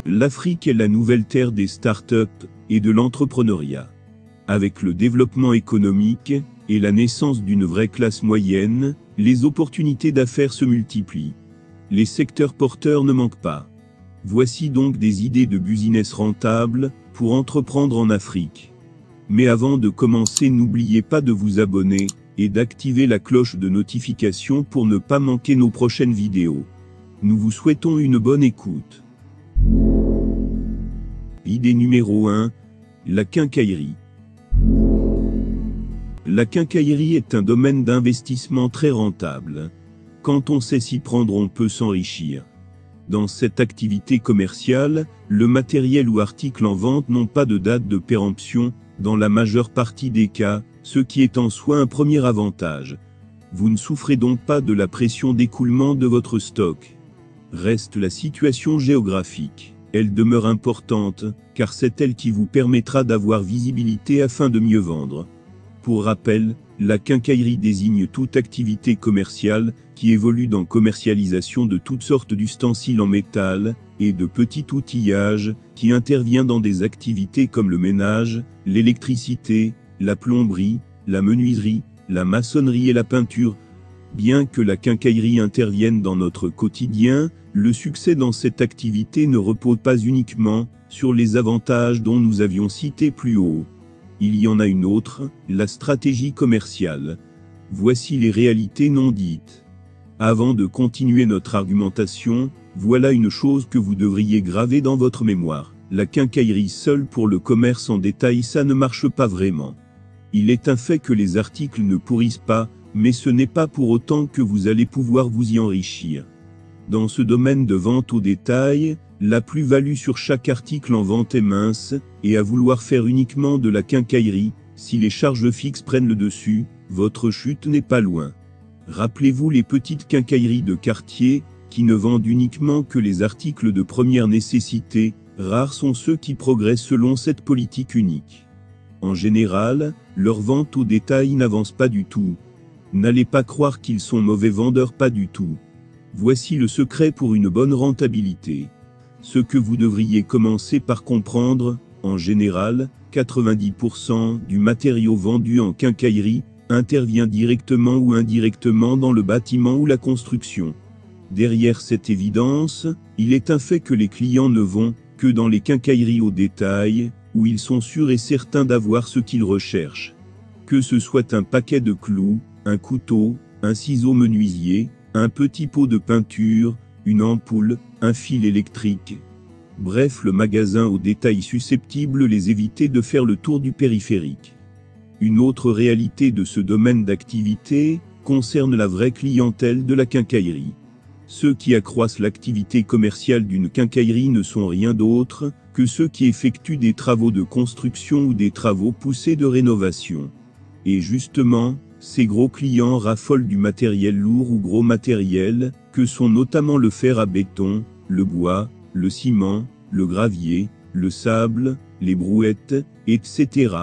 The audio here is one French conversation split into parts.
L'Afrique est la nouvelle terre des startups et de l'entrepreneuriat. Avec le développement économique et la naissance d'une vraie classe moyenne, les opportunités d'affaires se multiplient. Les secteurs porteurs ne manquent pas. Voici donc des idées de business rentables pour entreprendre en Afrique. Mais avant de commencer, n'oubliez pas de vous abonner et d'activer la cloche de notification pour ne pas manquer nos prochaines vidéos. Nous vous souhaitons une bonne écoute. Idée numéro 1. La quincaillerie. La quincaillerie est un domaine d'investissement très rentable. Quand on sait s'y prendre, on peut s'enrichir. Dans cette activité commerciale, le matériel ou article en vente n'ont pas de date de péremption, dans la majeure partie des cas, ce qui est en soi un premier avantage. Vous ne souffrez donc pas de la pression d'écoulement de votre stock. Reste la situation géographique. Elle demeure importante, car c'est elle qui vous permettra d'avoir visibilité afin de mieux vendre. Pour rappel, la quincaillerie désigne toute activité commerciale qui évolue dans commercialisation de toutes sortes d'ustensiles en métal et de petit outillage qui intervient dans des activités comme le ménage, l'électricité, la plomberie, la menuiserie, la maçonnerie et la peinture. Bien que la quincaillerie intervienne dans notre quotidien, le succès dans cette activité ne repose pas uniquement sur les avantages dont nous avions cité plus haut. Il y en a une autre, la stratégie commerciale. Voici les réalités non dites. Avant de continuer notre argumentation, voilà une chose que vous devriez graver dans votre mémoire. La quincaillerie seule pour le commerce en détail, ça ne marche pas vraiment. Il est un fait que les articles ne pourrissent pas, mais ce n'est pas pour autant que vous allez pouvoir vous y enrichir. Dans ce domaine de vente au détail, la plus-value sur chaque article en vente est mince, et à vouloir faire uniquement de la quincaillerie, si les charges fixes prennent le dessus, votre chute n'est pas loin. Rappelez-vous les petites quincailleries de quartier, qui ne vendent uniquement que les articles de première nécessité, rares sont ceux qui progressent selon cette politique unique. En général, leur vente au détail n'avance pas du tout. N'allez pas croire qu'ils sont mauvais vendeurs, pas du tout. Voici le secret pour une bonne rentabilité. Ce que vous devriez commencer par comprendre, en général, 90% du matériau vendu en quincaillerie intervient directement ou indirectement dans le bâtiment ou la construction. Derrière cette évidence, il est un fait que les clients ne vont que dans les quincailleries au détail, où ils sont sûrs et certains d'avoir ce qu'ils recherchent. Que ce soit un paquet de clous, un couteau, un ciseau menuisier, un petit pot de peinture, une ampoule, un fil électrique. Bref, le magasin au détail susceptible les éviter de faire le tour du périphérique. Une autre réalité de ce domaine d'activité concerne la vraie clientèle de la quincaillerie. Ceux qui accroissent l'activité commerciale d'une quincaillerie ne sont rien d'autre que ceux qui effectuent des travaux de construction ou des travaux poussés de rénovation. Et justement, ces gros clients raffolent du matériel lourd ou gros matériel, que sont notamment le fer à béton, le bois, le ciment, le gravier, le sable, les brouettes, etc.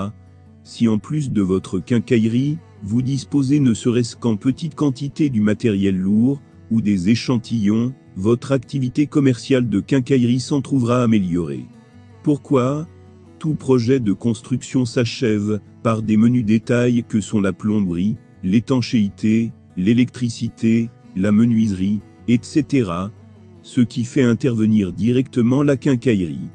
Si en plus de votre quincaillerie, vous disposez ne serait-ce qu'en petite quantité du matériel lourd, ou des échantillons, votre activité commerciale de quincaillerie s'en trouvera améliorée. Pourquoi ? Tout projet de construction s'achève par des menus détails que sont la plomberie, l'étanchéité, l'électricité, la menuiserie, etc. Ce qui fait intervenir directement la quincaillerie.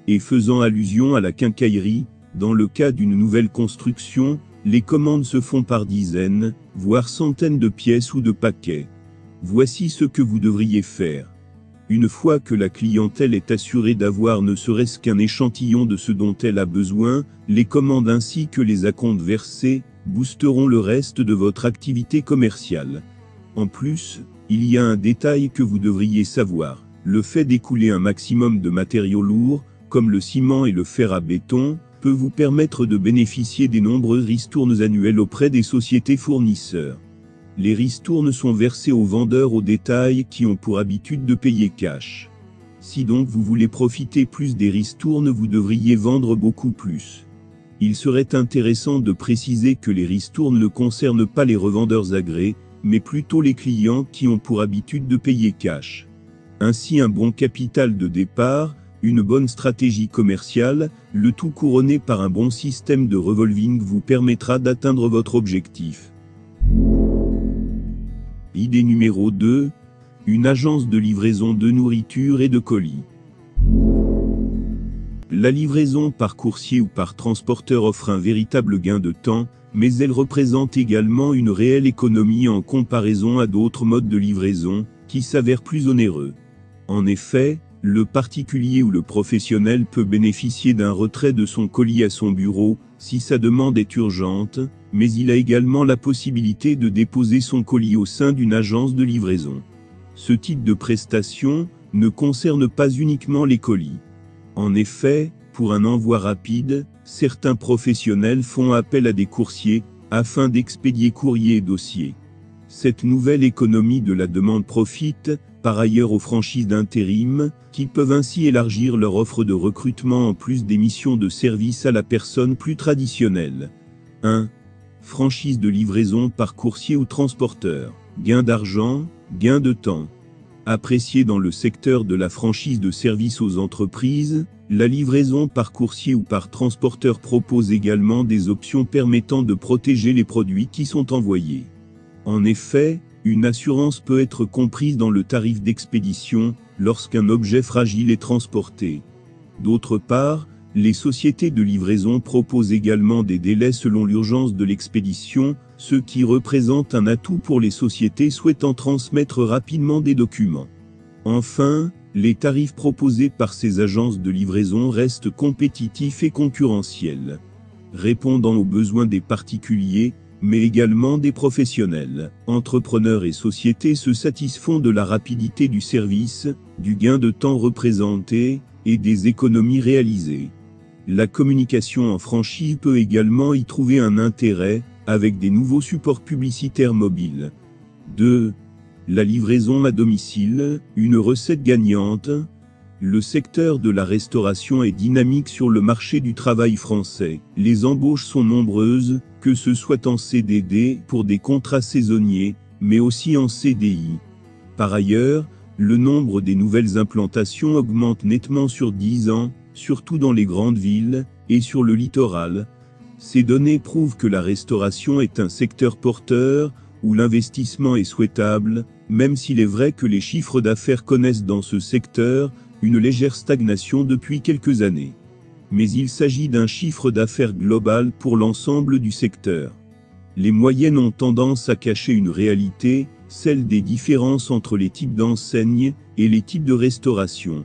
Et faisant allusion à la quincaillerie, dans le cas d'une nouvelle construction, les commandes se font par dizaines, voire centaines de pièces ou de paquets. Voici ce que vous devriez faire. Une fois que la clientèle est assurée d'avoir ne serait-ce qu'un échantillon de ce dont elle a besoin, les commandes ainsi que les acomptes versés boosteront le reste de votre activité commerciale. En plus, il y a un détail que vous devriez savoir. Le fait d'écouler un maximum de matériaux lourds, comme le ciment et le fer à béton, peut vous permettre de bénéficier des nombreuses ristournes annuelles auprès des sociétés fournisseurs. Les ristournes sont versées aux vendeurs au détail qui ont pour habitude de payer cash. Si donc vous voulez profiter plus des ristournes, vous devriez vendre beaucoup plus. Il serait intéressant de préciser que les ristournes ne concernent pas les revendeurs agréés, mais plutôt les clients qui ont pour habitude de payer cash. Ainsi, un bon capital de départ, une bonne stratégie commerciale, le tout couronné par un bon système de revolving vous permettra d'atteindre votre objectif. Idée numéro 2. Une agence de livraison de nourriture et de colis. La livraison par coursier ou par transporteur offre un véritable gain de temps, mais elle représente également une réelle économie en comparaison à d'autres modes de livraison, qui s'avèrent plus onéreux. En effet, le particulier ou le professionnel peut bénéficier d'un retrait de son colis à son bureau, si sa demande est urgente, mais il a également la possibilité de déposer son colis au sein d'une agence de livraison. Ce type de prestation ne concerne pas uniquement les colis. En effet, pour un envoi rapide, certains professionnels font appel à des coursiers, afin d'expédier courriers et dossiers. Cette nouvelle économie de la demande profite, par ailleurs aux franchises d'intérim, qui peuvent ainsi élargir leur offre de recrutement en plus des missions de service à la personne plus traditionnelle. 1. Franchise de livraison par coursier ou transporteur. Gain d'argent, gain de temps. Appréciée dans le secteur de la franchise de service aux entreprises, la livraison par coursier ou par transporteur propose également des options permettant de protéger les produits qui sont envoyés. En effet, une assurance peut être comprise dans le tarif d'expédition, lorsqu'un objet fragile est transporté. D'autre part, les sociétés de livraison proposent également des délais selon l'urgence de l'expédition, ce qui représente un atout pour les sociétés souhaitant transmettre rapidement des documents. Enfin, les tarifs proposés par ces agences de livraison restent compétitifs et concurrentiels, répondant aux besoins des particuliers, mais également des professionnels. Entrepreneurs et sociétés se satisfont de la rapidité du service, du gain de temps représenté, et des économies réalisées. La communication en franchise peut également y trouver un intérêt, avec des nouveaux supports publicitaires mobiles. 2. La livraison à domicile, une recette gagnante. Le secteur de la restauration est dynamique sur le marché du travail français. Les embauches sont nombreuses, que ce soit en CDD pour des contrats saisonniers, mais aussi en CDI. Par ailleurs, le nombre des nouvelles implantations augmente nettement sur 10 ans, surtout dans les grandes villes, et sur le littoral. Ces données prouvent que la restauration est un secteur porteur, où l'investissement est souhaitable, même s'il est vrai que les chiffres d'affaires connaissent dans ce secteur une légère stagnation depuis quelques années. Mais il s'agit d'un chiffre d'affaires global pour l'ensemble du secteur. Les moyennes ont tendance à cacher une réalité, celle des différences entre les types d'enseignes et les types de restauration.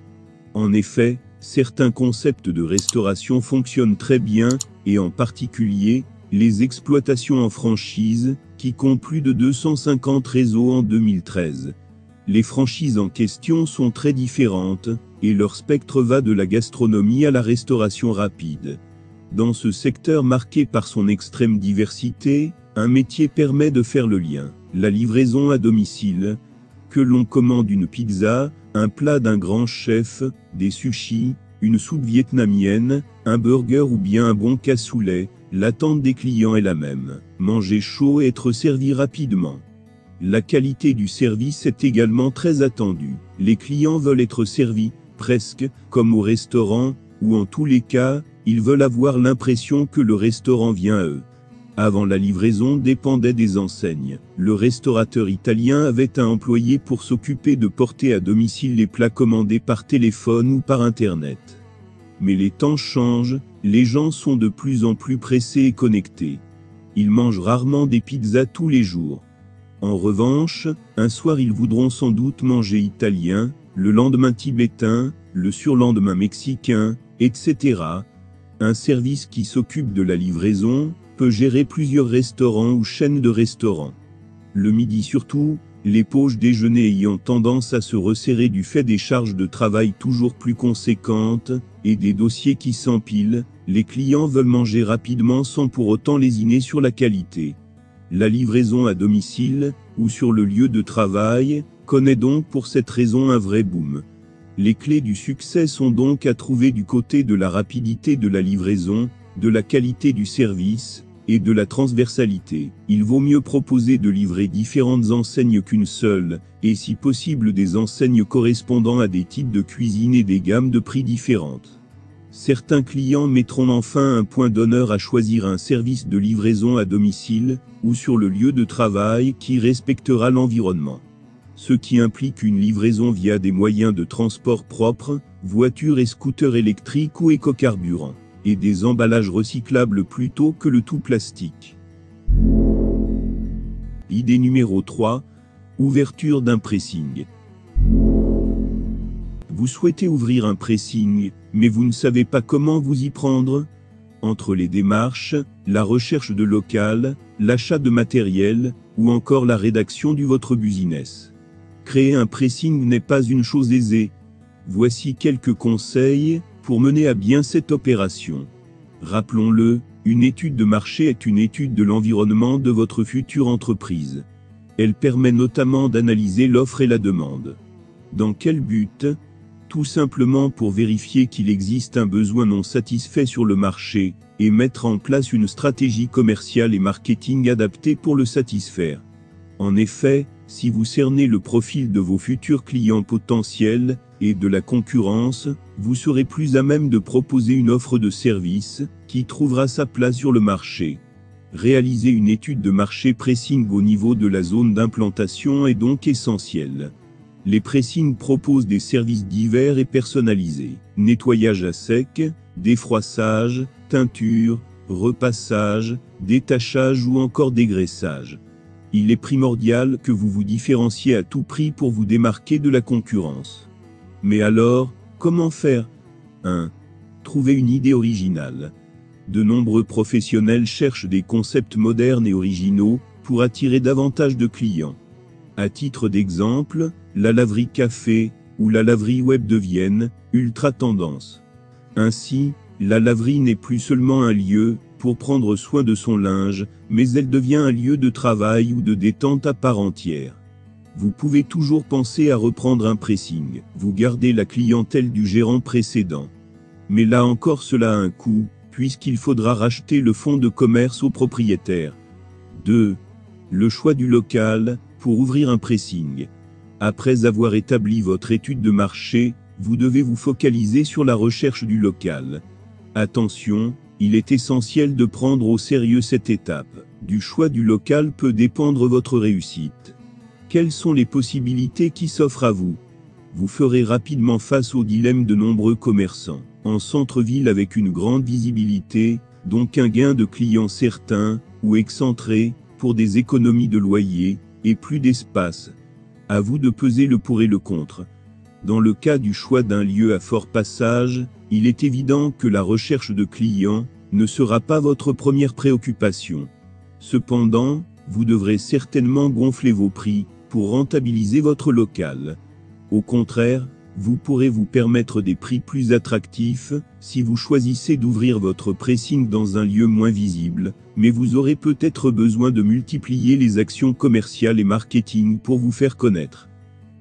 En effet, certains concepts de restauration fonctionnent très bien, et en particulier, les exploitations en franchise, qui comptent plus de 250 réseaux en 2013. Les franchises en question sont très différentes, et leur spectre va de la gastronomie à la restauration rapide. Dans ce secteur marqué par son extrême diversité, un métier permet de faire le lien. La livraison à domicile, que l'on commande une pizza, un plat d'un grand chef, des sushis, une soupe vietnamienne, un burger ou bien un bon cassoulet, l'attente des clients est la même. Manger chaud et être servi rapidement. La qualité du service est également très attendue. Les clients veulent être servis, presque, comme au restaurant, ou en tous les cas, ils veulent avoir l'impression que le restaurant vient à eux. Avant la livraison dépendait des enseignes. Le restaurateur italien avait un employé pour s'occuper de porter à domicile les plats commandés par téléphone ou par Internet. Mais les temps changent, les gens sont de plus en plus pressés et connectés. Ils mangent rarement des pizzas tous les jours. En revanche, un soir ils voudront sans doute manger italien, le lendemain tibétain, le surlendemain mexicain, etc. Un service qui s'occupe de la livraison peut gérer plusieurs restaurants ou chaînes de restaurants. Le midi surtout, les pauses déjeuner ayant tendance à se resserrer du fait des charges de travail toujours plus conséquentes, et des dossiers qui s'empilent, les clients veulent manger rapidement sans pour autant lésiner sur la qualité. La livraison à domicile, ou sur le lieu de travail, connaît donc pour cette raison un vrai boom. Les clés du succès sont donc à trouver du côté de la rapidité de la livraison, de la qualité du service, et de la transversalité. Il vaut mieux proposer de livrer différentes enseignes qu'une seule, et si possible des enseignes correspondant à des types de cuisine et des gammes de prix différentes. Certains clients mettront enfin un point d'honneur à choisir un service de livraison à domicile, ou sur le lieu de travail qui respectera l'environnement. Ce qui implique une livraison via des moyens de transport propres, voitures et scooters électriques ou écocarburants, et des emballages recyclables plutôt que le tout plastique. Idée numéro 3. Ouverture d'un pressing. Vous souhaitez ouvrir un pressing, mais vous ne savez pas comment vous y prendre? Entre les démarches, la recherche de local, l'achat de matériel, ou encore la rédaction du votre business. Créer un pressing n'est pas une chose aisée. Voici quelques conseils pour mener à bien cette opération. Rappelons-le, une étude de marché est une étude de l'environnement de votre future entreprise. Elle permet notamment d'analyser l'offre et la demande. Dans quel but? Tout simplement pour vérifier qu'il existe un besoin non satisfait sur le marché, et mettre en place une stratégie commerciale et marketing adaptée pour le satisfaire. En effet, si vous cernez le profil de vos futurs clients potentiels, et de la concurrence, vous serez plus à même de proposer une offre de service, qui trouvera sa place sur le marché. Réaliser une étude de marché pressing au niveau de la zone d'implantation est donc essentiel. Les pressings proposent des services divers et personnalisés. Nettoyage à sec, défroissage, teinture, repassage, détachage ou encore dégraissage. Il est primordial que vous vous différenciez à tout prix pour vous démarquer de la concurrence. Mais alors, comment faire? 1. Trouver une idée originale. De nombreux professionnels cherchent des concepts modernes et originaux pour attirer davantage de clients. À titre d'exemple, la laverie café ou la laverie web deviennent ultra tendance. Ainsi, la laverie n'est plus seulement un lieu pour prendre soin de son linge, mais elle devient un lieu de travail ou de détente à part entière. Vous pouvez toujours penser à reprendre un pressing, vous gardez la clientèle du gérant précédent. Mais là encore cela a un coût, puisqu'il faudra racheter le fonds de commerce au propriétaire. 2. Le choix du local, pour ouvrir un pressing. Après avoir établi votre étude de marché, vous devez vous focaliser sur la recherche du local. Attention, il est essentiel de prendre au sérieux cette étape. Du choix du local peut dépendre votre réussite. Quelles sont les possibilités qui s'offrent à vous? Vous ferez rapidement face au dilemme de nombreux commerçants. En centre-ville avec une grande visibilité, donc un gain de clients certain, ou excentré, pour des économies de loyer, et plus d'espace. À vous de peser le pour et le contre. Dans le cas du choix d'un lieu à fort passage, il est évident que la recherche de clients ne sera pas votre première préoccupation. Cependant, vous devrez certainement gonfler vos prix pour rentabiliser votre local. Au contraire, vous pourrez vous permettre des prix plus attractifs si vous choisissez d'ouvrir votre pressing dans un lieu moins visible, mais vous aurez peut-être besoin de multiplier les actions commerciales et marketing pour vous faire connaître.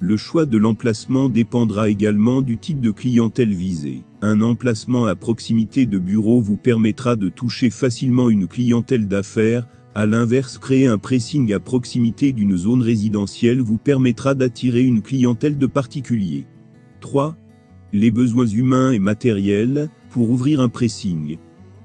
Le choix de l'emplacement dépendra également du type de clientèle visée. Un emplacement à proximité de bureaux vous permettra de toucher facilement une clientèle d'affaires. À l'inverse, créer un pressing à proximité d'une zone résidentielle vous permettra d'attirer une clientèle de particuliers. 3. Les besoins humains et matériels, pour ouvrir un pressing.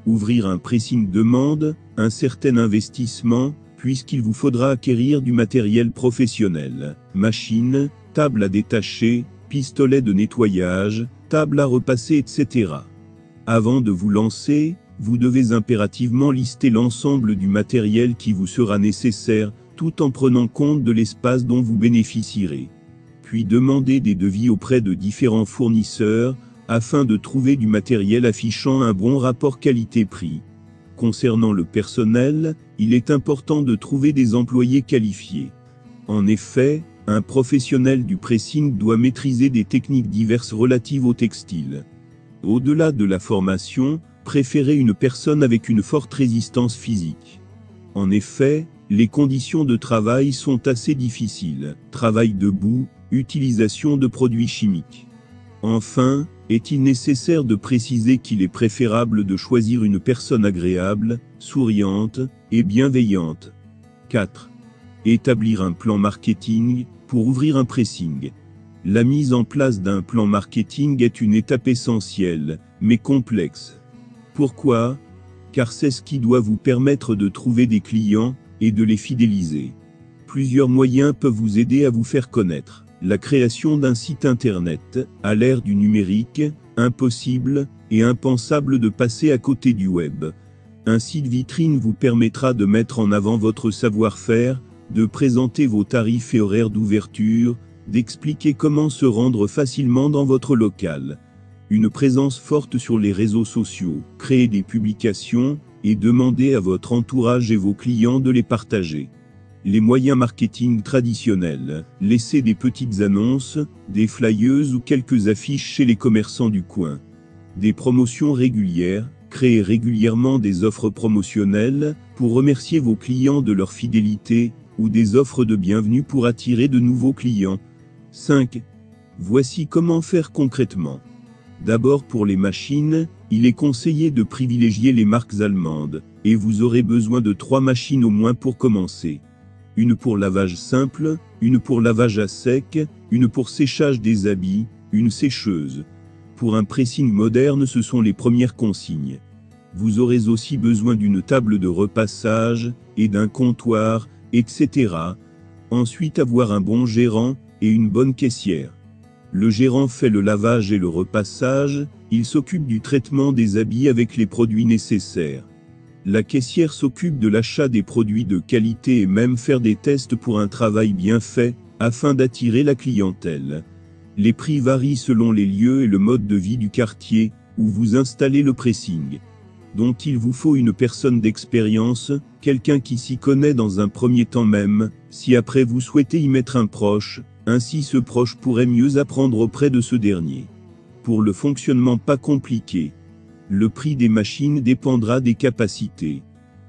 Ouvrir un pressing demande un certain investissement, puisqu'il vous faudra acquérir du matériel professionnel, machines, table à détacher, pistolet de nettoyage, table à repasser, etc. Avant de vous lancer, vous devez impérativement lister l'ensemble du matériel qui vous sera nécessaire, tout en prenant compte de l'espace dont vous bénéficierez. Puis demander des devis auprès de différents fournisseurs, afin de trouver du matériel affichant un bon rapport qualité-prix. Concernant le personnel, il est important de trouver des employés qualifiés. En effet, un professionnel du pressing doit maîtriser des techniques diverses relatives au textile. Au-delà de la formation, préférez une personne avec une forte résistance physique. En effet, les conditions de travail sont assez difficiles. Travail debout, utilisation de produits chimiques. Enfin, est-il nécessaire de préciser qu'il est préférable de choisir une personne agréable, souriante et bienveillante. 4. Établir un plan marketing pour ouvrir un pressing. La mise en place d'un plan marketing est une étape essentielle, mais complexe. Pourquoi ? Car c'est ce qui doit vous permettre de trouver des clients et de les fidéliser. Plusieurs moyens peuvent vous aider à vous faire connaître. La création d'un site internet, à l'ère du numérique, impossible et impensable de passer à côté du web. Un site vitrine vous permettra de mettre en avant votre savoir-faire, de présenter vos tarifs et horaires d'ouverture, d'expliquer comment se rendre facilement dans votre local. Une présence forte sur les réseaux sociaux, créer des publications et demander à votre entourage et vos clients de les partager. Les moyens marketing traditionnels, laisser des petites annonces, des flyers ou quelques affiches chez les commerçants du coin. Des promotions régulières, créer régulièrement des offres promotionnelles pour remercier vos clients de leur fidélité ou des offres de bienvenue pour attirer de nouveaux clients. 5. Voici comment faire concrètement. D'abord pour les machines, il est conseillé de privilégier les marques allemandes, et vous aurez besoin de 3 machines au moins pour commencer. Une pour lavage simple, une pour lavage à sec, une pour séchage des habits, une sécheuse. Pour un pressing moderne, ce sont les premières consignes. Vous aurez aussi besoin d'une table de repassage, et d'un comptoir, etc. Ensuite avoir un bon gérant, et une bonne caissière. Le gérant fait le lavage et le repassage, il s'occupe du traitement des habits avec les produits nécessaires. La caissière s'occupe de l'achat des produits de qualité et même faire des tests pour un travail bien fait, afin d'attirer la clientèle. Les prix varient selon les lieux et le mode de vie du quartier, où vous installez le pressing. Donc il vous faut une personne d'expérience, quelqu'un qui s'y connaît dans un premier temps même, si après vous souhaitez y mettre un proche, ainsi ce proche pourrait mieux apprendre auprès de ce dernier. Pour le fonctionnement pas compliqué, le prix des machines dépendra des capacités.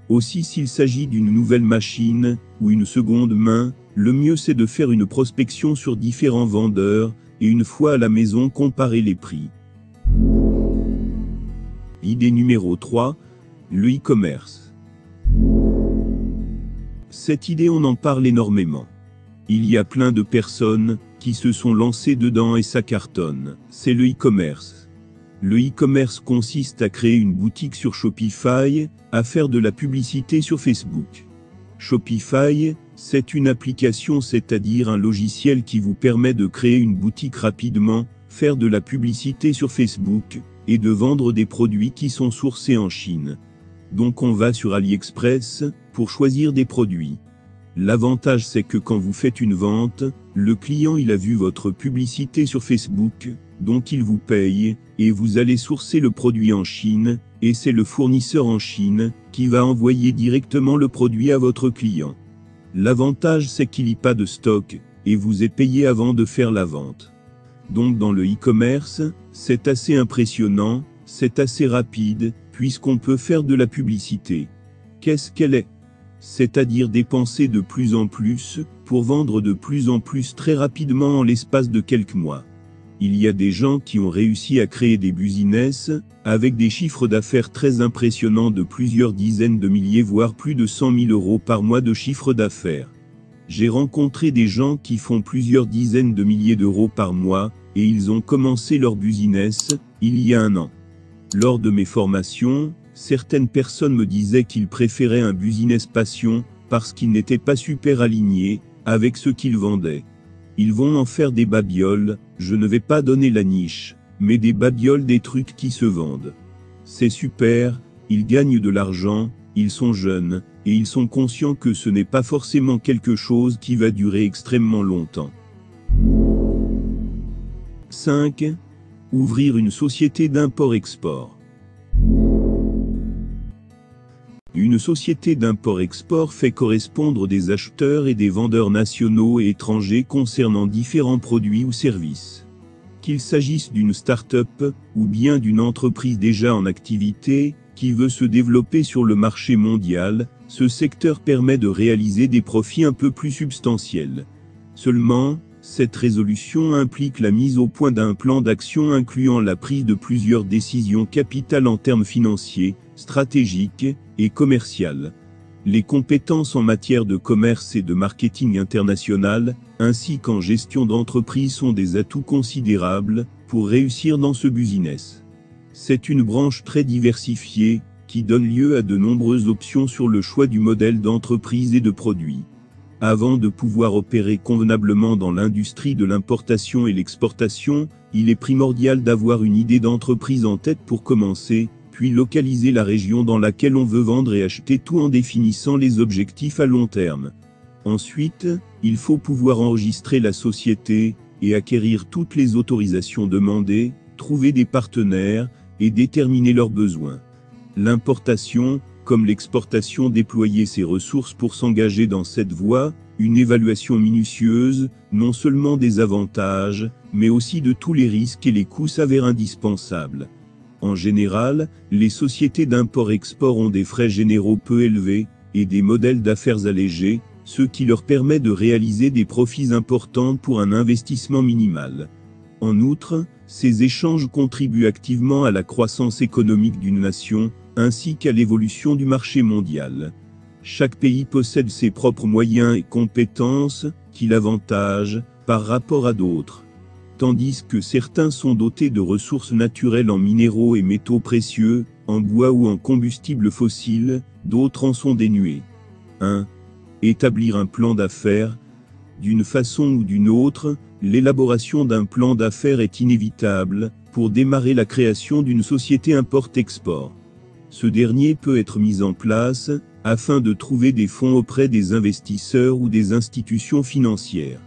Aussi s'il s'agit d'une nouvelle machine, ou une seconde main, le mieux c'est de faire une prospection sur différents vendeurs, et une fois à la maison comparer les prix. Idée numéro 3, le e-commerce. Cette idée on en parle énormément. Il y a plein de personnes qui se sont lancées dedans et ça cartonne, c'est le e-commerce. Le e-commerce consiste à créer une boutique sur Shopify, à faire de la publicité sur Facebook. Shopify, c'est une application, c'est-à-dire un logiciel qui vous permet de créer une boutique rapidement, faire de la publicité sur Facebook, et de vendre des produits qui sont sourcés en Chine. Donc on va sur AliExpress, pour choisir des produits. L'avantage c'est que quand vous faites une vente, le client il a vu votre publicité sur Facebook, donc il vous paye, et vous allez sourcer le produit en Chine, et c'est le fournisseur en Chine, qui va envoyer directement le produit à votre client. L'avantage c'est qu'il n'y a pas de stock, et vous est payé avant de faire la vente. Donc dans le e-commerce, c'est assez impressionnant, c'est assez rapide, puisqu'on peut faire de la publicité. Qu'est-ce qu'elle est ? C'est-à-dire dépenser de plus en plus, pour vendre de plus en plus très rapidement en l'espace de quelques mois. Il y a des gens qui ont réussi à créer des business, avec des chiffres d'affaires très impressionnants de plusieurs dizaines de milliers voire plus de 100 000 € par mois de chiffre d'affaires. J'ai rencontré des gens qui font plusieurs dizaines de milliers d'euros par mois, et ils ont commencé leur business, il y a 1 an. Lors de mes formations, certaines personnes me disaient qu'ils préféraient un business passion, parce qu'ils n'étaient pas super alignés, avec ce qu'ils vendaient. Ils vont en faire des babioles, je ne vais pas donner la niche, mais des babioles des trucs qui se vendent. C'est super, ils gagnent de l'argent, ils sont jeunes, et ils sont conscients que ce n'est pas forcément quelque chose qui va durer extrêmement longtemps. 5. Ouvrir une société d'import-export. Une société d'import-export fait correspondre des acheteurs et des vendeurs nationaux et étrangers concernant différents produits ou services. Qu'il s'agisse d'une start-up, ou bien d'une entreprise déjà en activité, qui veut se développer sur le marché mondial, ce secteur permet de réaliser des profits un peu plus substantiels. Seulement, Cette résolution implique la mise au point d'un plan d'action incluant la prise de plusieurs décisions capitales en termes financiers, stratégiques et commerciales. Les compétences en matière de commerce et de marketing international, ainsi qu'en gestion d'entreprise sont des atouts considérables pour réussir dans ce business. C'est une branche très diversifiée qui donne lieu à de nombreuses options sur le choix du modèle d'entreprise et de produit. Avant de pouvoir opérer convenablement dans l'industrie de l'importation et l'exportation, il est primordial d'avoir une idée d'entreprise en tête pour commencer, puis localiser la région dans laquelle on veut vendre et acheter, tout en définissant les objectifs à long terme. Ensuite, il faut pouvoir enregistrer la société et acquérir toutes les autorisations demandées, trouver des partenaires et déterminer leurs besoins. L'importation, comme l'exportation, déployer ses ressources pour s'engager dans cette voie, une évaluation minutieuse, non seulement des avantages, mais aussi de tous les risques et les coûts s'avèrent indispensables. En général, les sociétés d'import-export ont des frais généraux peu élevés et des modèles d'affaires allégés, ce qui leur permet de réaliser des profits importants pour un investissement minimal. En outre, ces échanges contribuent activement à la croissance économique d'une nation, ainsi qu'à l'évolution du marché mondial. Chaque pays possède ses propres moyens et compétences, qui l'avantagent par rapport à d'autres. Tandis que certains sont dotés de ressources naturelles en minéraux et métaux précieux, en bois ou en combustibles fossiles, d'autres en sont dénués. 1. Établir un plan d'affaires. D'une façon ou d'une autre, l'élaboration d'un plan d'affaires est inévitable pour démarrer la création d'une société import-export. Ce dernier peut être mis en place afin de trouver des fonds auprès des investisseurs ou des institutions financières.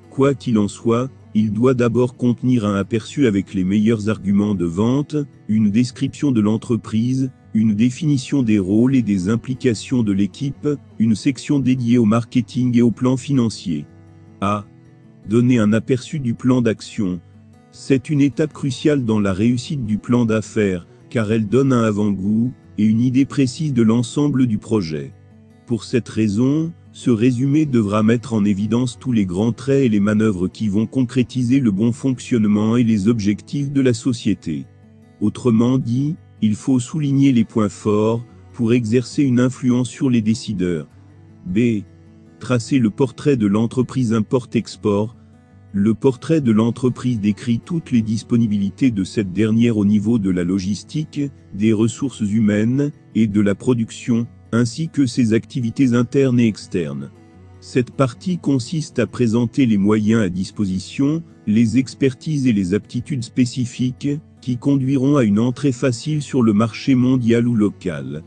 Quoi qu'il en soit, il doit d'abord contenir un aperçu avec les meilleurs arguments de vente, une description de l'entreprise, une définition des rôles et des implications de l'équipe, une section dédiée au marketing et au plan financier. A. Donner un aperçu du plan d'action. C'est une étape cruciale dans la réussite du plan d'affaires, car elle donne un avant-goût et une idée précise de l'ensemble du projet. Pour cette raison, ce résumé devra mettre en évidence tous les grands traits et les manœuvres qui vont concrétiser le bon fonctionnement et les objectifs de la société. Autrement dit, il faut souligner les points forts pour exercer une influence sur les décideurs. B. Tracer le portrait de l'entreprise import-export. Le portrait de l'entreprise décrit toutes les disponibilités de cette dernière au niveau de la logistique, des ressources humaines et de la production, ainsi que ses activités internes et externes. Cette partie consiste à présenter les moyens à disposition, les expertises et les aptitudes spécifiques, qui conduiront à une entrée facile sur le marché mondial ou local.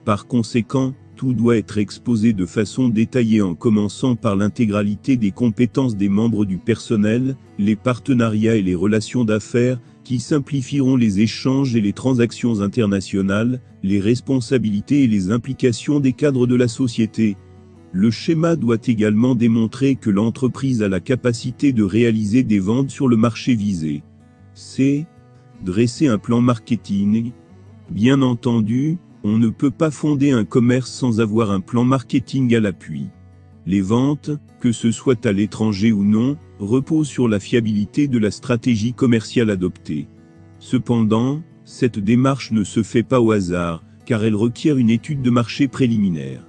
Par conséquent, tout doit être exposé de façon détaillée en commençant par l'intégralité des compétences des membres du personnel, les partenariats et les relations d'affaires, qui simplifieront les échanges et les transactions internationales, les responsabilités et les implications des cadres de la société. Le schéma doit également démontrer que l'entreprise a la capacité de réaliser des ventes sur le marché visé. C. Dresser un plan marketing. Bien entendu, on ne peut pas fonder un commerce sans avoir un plan marketing à l'appui. Les ventes, que ce soit à l'étranger ou non, reposent sur la fiabilité de la stratégie commerciale adoptée. Cependant, cette démarche ne se fait pas au hasard, car elle requiert une étude de marché préliminaire.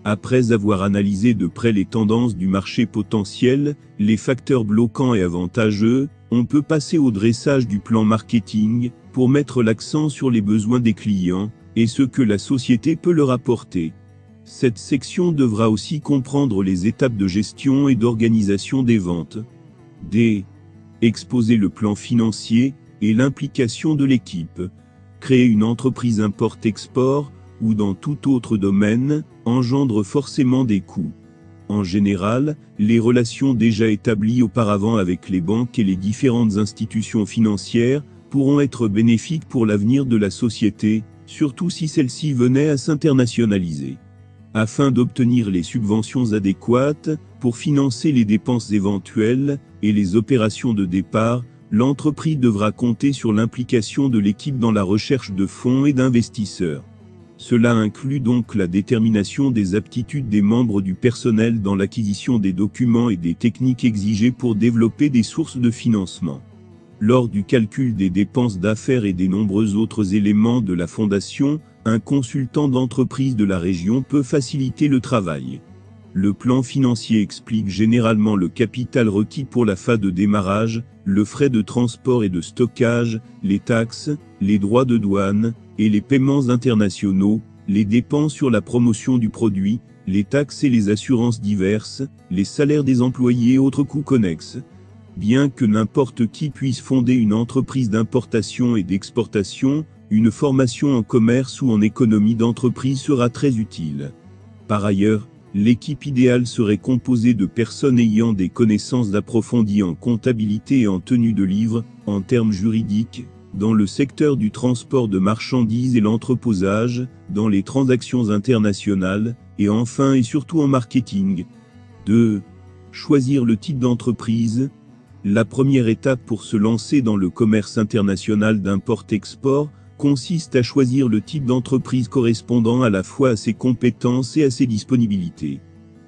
Après avoir analysé de près les tendances du marché potentiel, les facteurs bloquants et avantageux, on peut passer au dressage du plan marketing, pour mettre l'accent sur les besoins des clients, et ce que la société peut leur apporter. Cette section devra aussi comprendre les étapes de gestion et d'organisation des ventes. D. Exposer le plan financier et l'implication de l'équipe. Créer une entreprise import-export, ou dans tout autre domaine, engendre forcément des coûts. En général, les relations déjà établies auparavant avec les banques et les différentes institutions financières pourront être bénéfiques pour l'avenir de la société, surtout si celle-ci venait à s'internationaliser. Afin d'obtenir les subventions adéquates, pour financer les dépenses éventuelles et les opérations de départ, l'entreprise devra compter sur l'implication de l'équipe dans la recherche de fonds et d'investisseurs. Cela inclut donc la détermination des aptitudes des membres du personnel dans l'acquisition des documents et des techniques exigées pour développer des sources de financement. Lors du calcul des dépenses d'affaires et des nombreux autres éléments de la fondation, un consultant d'entreprise de la région peut faciliter le travail. Le plan financier explique généralement le capital requis pour la phase de démarrage, le frais de transport et de stockage, les taxes, les droits de douane, et les paiements internationaux, les dépenses sur la promotion du produit, les taxes et les assurances diverses, les salaires des employés et autres coûts connexes. Bien que n'importe qui puisse fonder une entreprise d'importation et d'exportation, une formation en commerce ou en économie d'entreprise sera très utile. Par ailleurs, l'équipe idéale serait composée de personnes ayant des connaissances approfondies en comptabilité et en tenue de livre, en termes juridiques, dans le secteur du transport de marchandises et l'entreposage, dans les transactions internationales, et enfin et surtout en marketing. 2. Choisir le type d'entreprise. La première étape pour se lancer dans le commerce international d'import-export consiste à choisir le type d'entreprise correspondant à la fois à ses compétences et à ses disponibilités.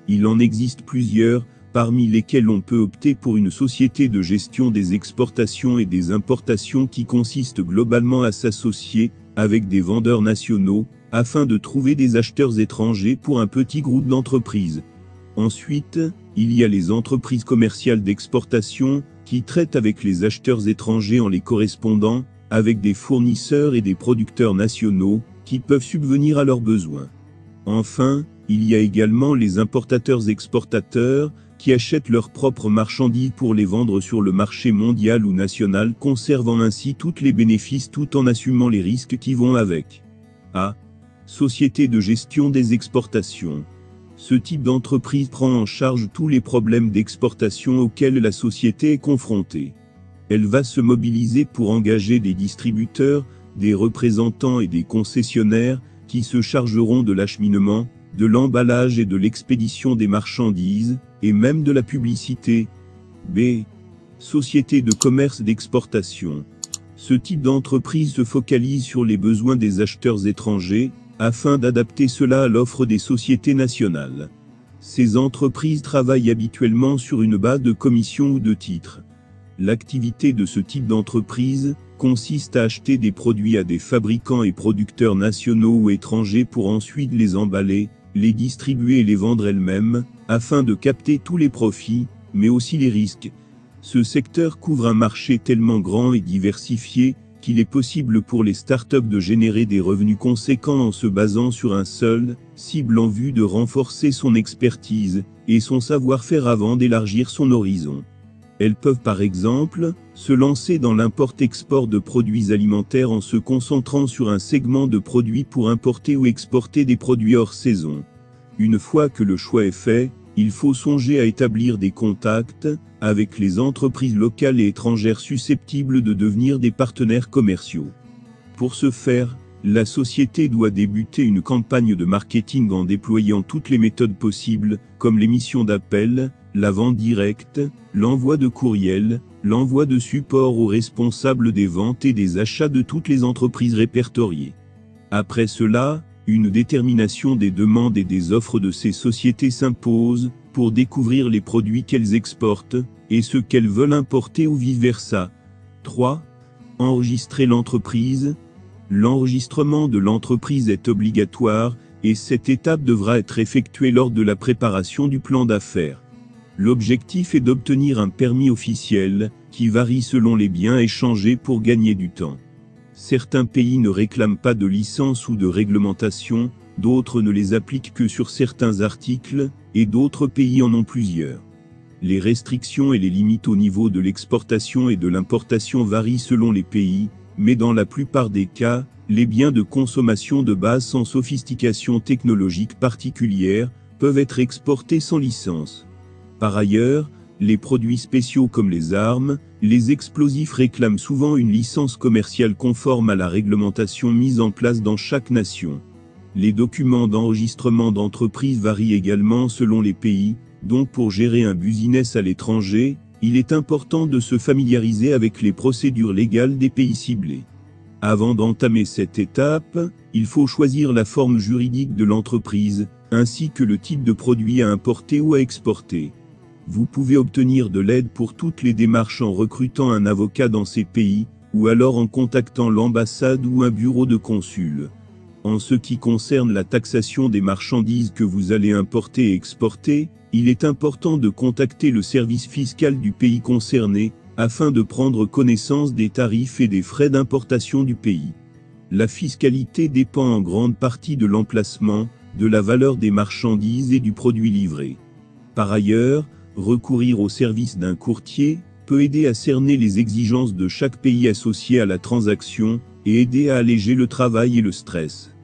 Il en existe plusieurs, parmi lesquels on peut opter pour une société de gestion des exportations et des importations qui consiste globalement à s'associer avec des vendeurs nationaux, afin de trouver des acheteurs étrangers pour un petit groupe d'entreprises. Ensuite, il y a les entreprises commerciales d'exportation, qui traitent avec les acheteurs étrangers en les correspondant, avec des fournisseurs et des producteurs nationaux, qui peuvent subvenir à leurs besoins. Enfin, il y a également les importateurs-exportateurs, qui achètent leurs propres marchandises pour les vendre sur le marché mondial ou national, conservant ainsi tous les bénéfices tout en assumant les risques qui vont avec. A. Société de gestion des exportations. Ce type d'entreprise prend en charge tous les problèmes d'exportation auxquels la société est confrontée. Elle va se mobiliser pour engager des distributeurs, des représentants et des concessionnaires, qui se chargeront de l'acheminement, de l'emballage et de l'expédition des marchandises, et même de la publicité. B. Société de commerce d'exportation. Ce type d'entreprise se focalise sur les besoins des acheteurs étrangers, afin d'adapter cela à l'offre des sociétés nationales. Ces entreprises travaillent habituellement sur une base de commission ou de titres. L'activité de ce type d'entreprise consiste à acheter des produits à des fabricants et producteurs nationaux ou étrangers pour ensuite les emballer, les distribuer et les vendre elles-mêmes, afin de capter tous les profits, mais aussi les risques. Ce secteur couvre un marché tellement grand et diversifié, qu'il est possible pour les startups de générer des revenus conséquents en se basant sur un seul cible en vue de renforcer son expertise et son savoir-faire avant d'élargir son horizon. Elles peuvent par exemple se lancer dans l'import-export de produits alimentaires en se concentrant sur un segment de produits pour importer ou exporter des produits hors saison. Une fois que le choix est fait, il faut songer à établir des contacts avec les entreprises locales et étrangères susceptibles de devenir des partenaires commerciaux. Pour ce faire, la société doit débuter une campagne de marketing en déployant toutes les méthodes possibles, comme l'émission d'appels, la vente directe, l'envoi de courriels, l'envoi de support aux responsables des ventes et des achats de toutes les entreprises répertoriées. Après cela, une détermination des demandes et des offres de ces sociétés s'impose, pour découvrir les produits qu'elles exportent, et ceux qu'elles veulent importer ou vice-versa. 3. Enregistrer l'entreprise. L'enregistrement de l'entreprise est obligatoire, et cette étape devra être effectuée lors de la préparation du plan d'affaires. L'objectif est d'obtenir un permis officiel, qui varie selon les biens échangés pour gagner du temps. Certains pays ne réclament pas de licence ou de réglementation, d'autres ne les appliquent que sur certains articles, et d'autres pays en ont plusieurs. Les restrictions et les limites au niveau de l'exportation et de l'importation varient selon les pays, mais dans la plupart des cas, les biens de consommation de base sans sophistication technologique particulière peuvent être exportés sans licence. Par ailleurs, les produits spéciaux comme les armes, les explosifs réclament souvent une licence commerciale conforme à la réglementation mise en place dans chaque nation. Les documents d'enregistrement d'entreprise varient également selon les pays, donc pour gérer un business à l'étranger, il est important de se familiariser avec les procédures légales des pays ciblés. Avant d'entamer cette étape, il faut choisir la forme juridique de l'entreprise, ainsi que le type de produit à importer ou à exporter. Vous pouvez obtenir de l'aide pour toutes les démarches en recrutant un avocat dans ces pays, ou alors en contactant l'ambassade ou un bureau de consul. En ce qui concerne la taxation des marchandises que vous allez importer et exporter, il est important de contacter le service fiscal du pays concerné, afin de prendre connaissance des tarifs et des frais d'importation du pays. La fiscalité dépend en grande partie de l'emplacement, de la valeur des marchandises et du produit livré. Par ailleurs, recourir au service d'un courtier peut aider à cerner les exigences de chaque pays associé à la transaction et aider à alléger le travail et le stress.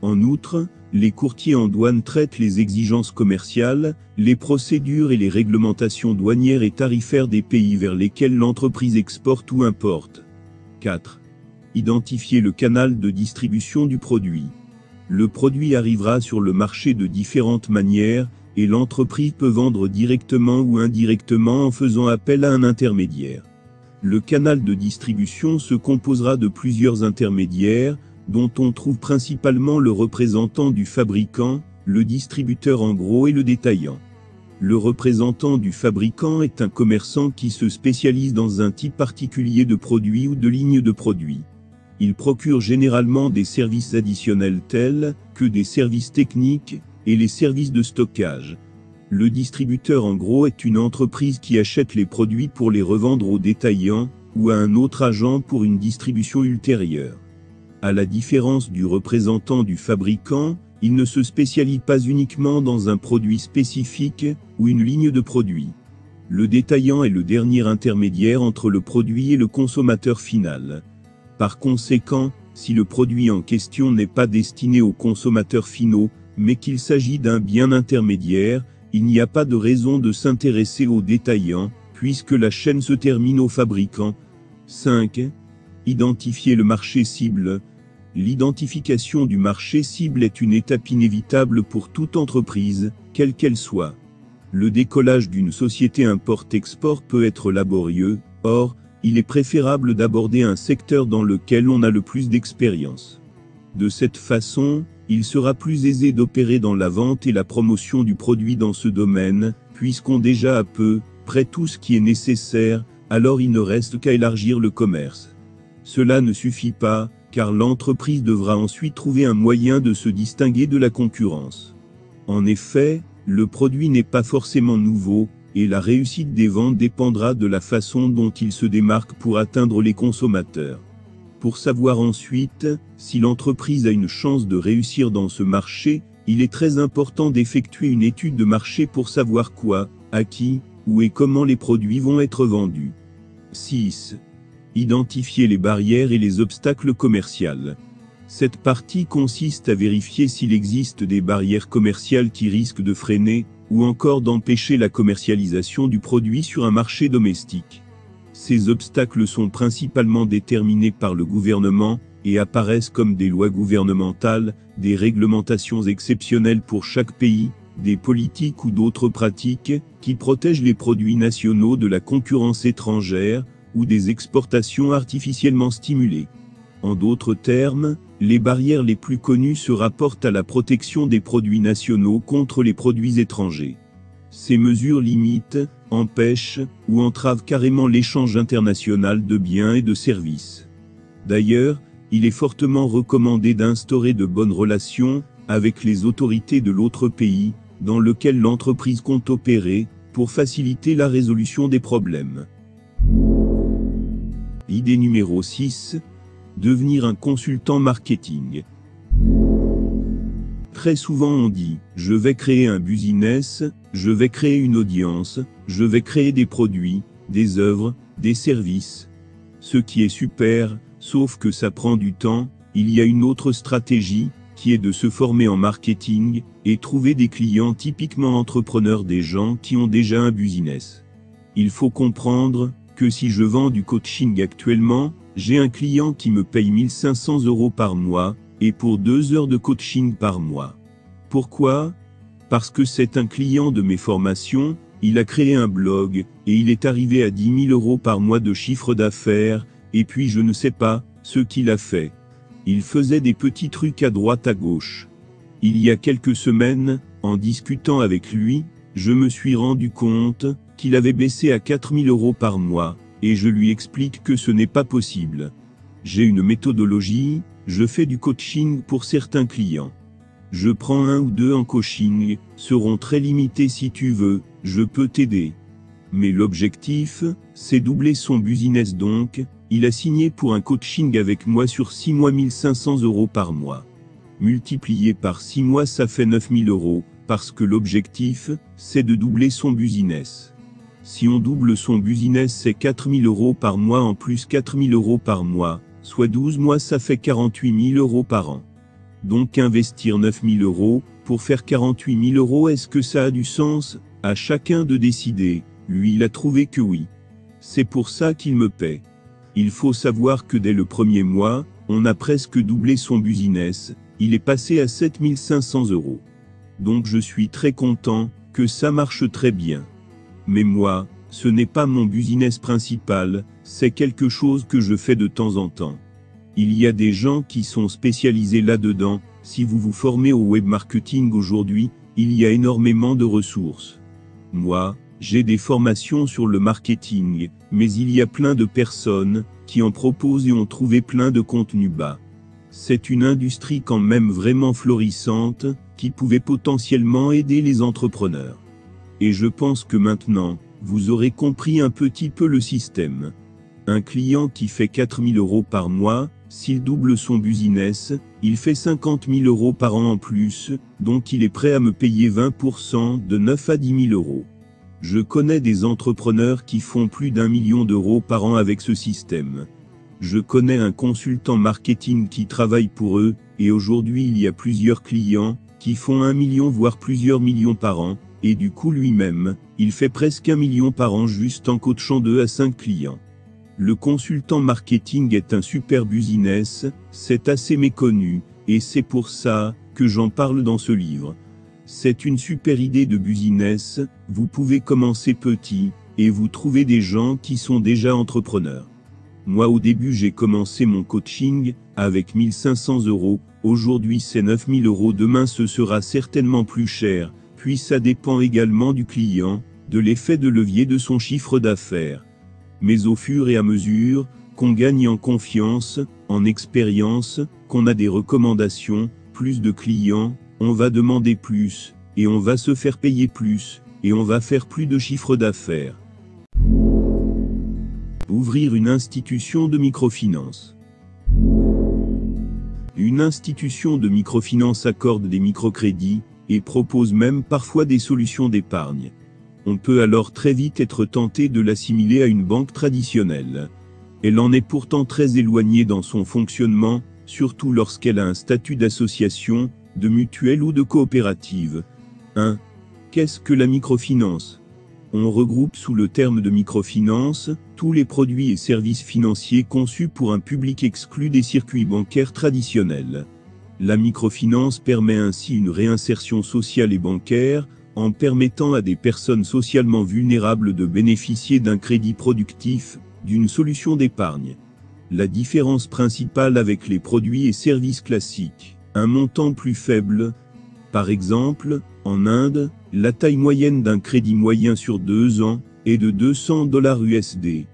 En outre, les courtiers en douane traitent les exigences commerciales, les procédures et les réglementations douanières et tarifaires des pays vers lesquels l'entreprise exporte ou importe. 4. Identifier le canal de distribution du produit. Le produit arrivera sur le marché de différentes manières, et l'entreprise peut vendre directement ou indirectement en faisant appel à un intermédiaire. Le canal de distribution se composera de plusieurs intermédiaires, dont on trouve principalement le représentant du fabricant, le distributeur en gros et le détaillant. Le représentant du fabricant est un commerçant qui se spécialise dans un type particulier de produit ou de ligne de produits. Il procure généralement des services additionnels tels que des services techniques et les services de stockage. Le distributeur en gros est une entreprise qui achète les produits pour les revendre aux détaillants ou à un autre agent pour une distribution ultérieure. À la différence du représentant du fabricant, il ne se spécialise pas uniquement dans un produit spécifique ou une ligne de produits. Le détaillant est le dernier intermédiaire entre le produit et le consommateur final. Par conséquent, si le produit en question n'est pas destiné aux consommateurs finaux, mais qu'il s'agit d'un bien intermédiaire, il n'y a pas de raison de s'intéresser aux détaillants, puisque la chaîne se termine au fabricant. 5. Identifier le marché cible. L'identification du marché cible est une étape inévitable pour toute entreprise, quelle qu'elle soit. Le décollage d'une société import-export peut être laborieux, or, il est préférable d'aborder un secteur dans lequel on a le plus d'expérience. De cette façon, il sera plus aisé d'opérer dans la vente et la promotion du produit dans ce domaine, puisqu'on déjà à peu près tout ce qui est nécessaire, alors il ne reste qu'à élargir le commerce. Cela ne suffit pas, car l'entreprise devra ensuite trouver un moyen de se distinguer de la concurrence. En effet, le produit n'est pas forcément nouveau, et la réussite des ventes dépendra de la façon dont il se démarque pour atteindre les consommateurs. Pour savoir ensuite si l'entreprise a une chance de réussir dans ce marché, il est très important d'effectuer une étude de marché pour savoir quoi, à qui, où et comment les produits vont être vendus. 6. Identifier les barrières et les obstacles commerciaux. Cette partie consiste à vérifier s'il existe des barrières commerciales qui risquent de freiner, ou encore d'empêcher la commercialisation du produit sur un marché domestique. Ces obstacles sont principalement déterminés par le gouvernement, et apparaissent comme des lois gouvernementales, des réglementations exceptionnelles pour chaque pays, des politiques ou d'autres pratiques, qui protègent les produits nationaux de la concurrence étrangère, ou des exportations artificiellement stimulées. En d'autres termes, les barrières les plus connues se rapportent à la protection des produits nationaux contre les produits étrangers. Ces mesures limitent, empêchent ou entravent carrément l'échange international de biens et de services. D'ailleurs, il est fortement recommandé d'instaurer de bonnes relations avec les autorités de l'autre pays dans lequel l'entreprise compte opérer pour faciliter la résolution des problèmes. Idée numéro 6. Devenir un consultant marketing. Très souvent on dit « je vais créer un business, je vais créer une audience, je vais créer des produits, des œuvres, des services ». Ce qui est super, sauf que ça prend du temps, il y a une autre stratégie, qui est de se former en marketing, et trouver des clients typiquement entrepreneurs, des gens qui ont déjà un business. Il faut comprendre que si je vends du coaching actuellement, j'ai un client qui me paye 1500 € par mois, et pour 2 heures de coaching par mois. Pourquoi ? Parce que c'est un client de mes formations, il a créé un blog, et il est arrivé à 10 000 € par mois de chiffre d'affaires, et puis je ne sais pas, ce qu'il a fait. Il faisait des petits trucs à droite à gauche. Il y a quelques semaines, en discutant avec lui, je me suis rendu compte qu'il avait baissé à 4 000 € par mois, et je lui explique que ce n'est pas possible. J'ai une méthodologie, je fais du coaching pour certains clients. Je prends 1 ou 2 en coaching, seront très limités si tu veux, je peux t'aider. Mais l'objectif, c'est doubler son business donc, il a signé pour un coaching avec moi sur 6 mois 1 500 € par mois. Multiplié par 6 mois ça fait 9 000 €, parce que l'objectif, c'est de doubler son business. Si on double son business c'est 4 000 € par mois en plus 4 000 € par mois, soit 12 mois ça fait 48 000 € par an. Donc investir 9 000 € pour faire 48 000 €, est-ce que ça a du sens? À chacun de décider, lui il a trouvé que oui. C'est pour ça qu'il me paie. Il faut savoir que dès le premier mois, on a presque doublé son business, il est passé à 7 500 €. Donc je suis très content, que ça marche très bien. Mais moi, ce n'est pas mon business principal, c'est quelque chose que je fais de temps en temps. Il y a des gens qui sont spécialisés là-dedans, si vous vous formez au web marketing aujourd'hui, il y a énormément de ressources. Moi, j'ai des formations sur le marketing, mais il y a plein de personnes qui en proposent et ont trouvé plein de contenus bas. C'est une industrie quand même vraiment florissante, qui pouvait potentiellement aider les entrepreneurs. Et je pense que maintenant, vous aurez compris un petit peu le système. Un client qui fait 4 000 € par mois, s'il double son business, il fait 50 000 € par an en plus, donc il est prêt à me payer 20% de 9 à 10 000 €. Je connais des entrepreneurs qui font plus d'1 million d'euros par an avec ce système. Je connais un consultant marketing qui travaille pour eux, et aujourd'hui il y a plusieurs clients qui font 1 million voire plusieurs millions par an, et du coup lui-même, il fait presque 1 million par an juste en coachant 2 à 5 clients. Le consultant marketing est un super business, c'est assez méconnu, et c'est pour ça que j'en parle dans ce livre. C'est une super idée de business, vous pouvez commencer petit, et vous trouvez des gens qui sont déjà entrepreneurs. Moi au début j'ai commencé mon coaching, avec 1 500 €, aujourd'hui c'est 9 000 €, demain ce sera certainement plus cher, puis ça dépend également du client, de l'effet de levier de son chiffre d'affaires. Mais au fur et à mesure, qu'on gagne en confiance, en expérience, qu'on a des recommandations, plus de clients, on va demander plus, et on va se faire payer plus, et on va faire plus de chiffre d'affaires. Ouvrir une institution de microfinance. Une institution de microfinance accorde des microcrédits, et propose même parfois des solutions d'épargne. On peut alors très vite être tenté de l'assimiler à une banque traditionnelle. Elle en est pourtant très éloignée dans son fonctionnement, surtout lorsqu'elle a un statut d'association, de mutuelle ou de coopérative. 1. Qu'est-ce que la microfinance? On regroupe sous le terme de microfinance tous les produits et services financiers conçus pour un public exclu des circuits bancaires traditionnels. La microfinance permet ainsi une réinsertion sociale et bancaire, en permettant à des personnes socialement vulnérables de bénéficier d'un crédit productif, d'une solution d'épargne. La différence principale avec les produits et services classiques, un montant plus faible. Par exemple, en Inde, la taille moyenne d'un crédit moyen sur 2 ans est de 200 $USD.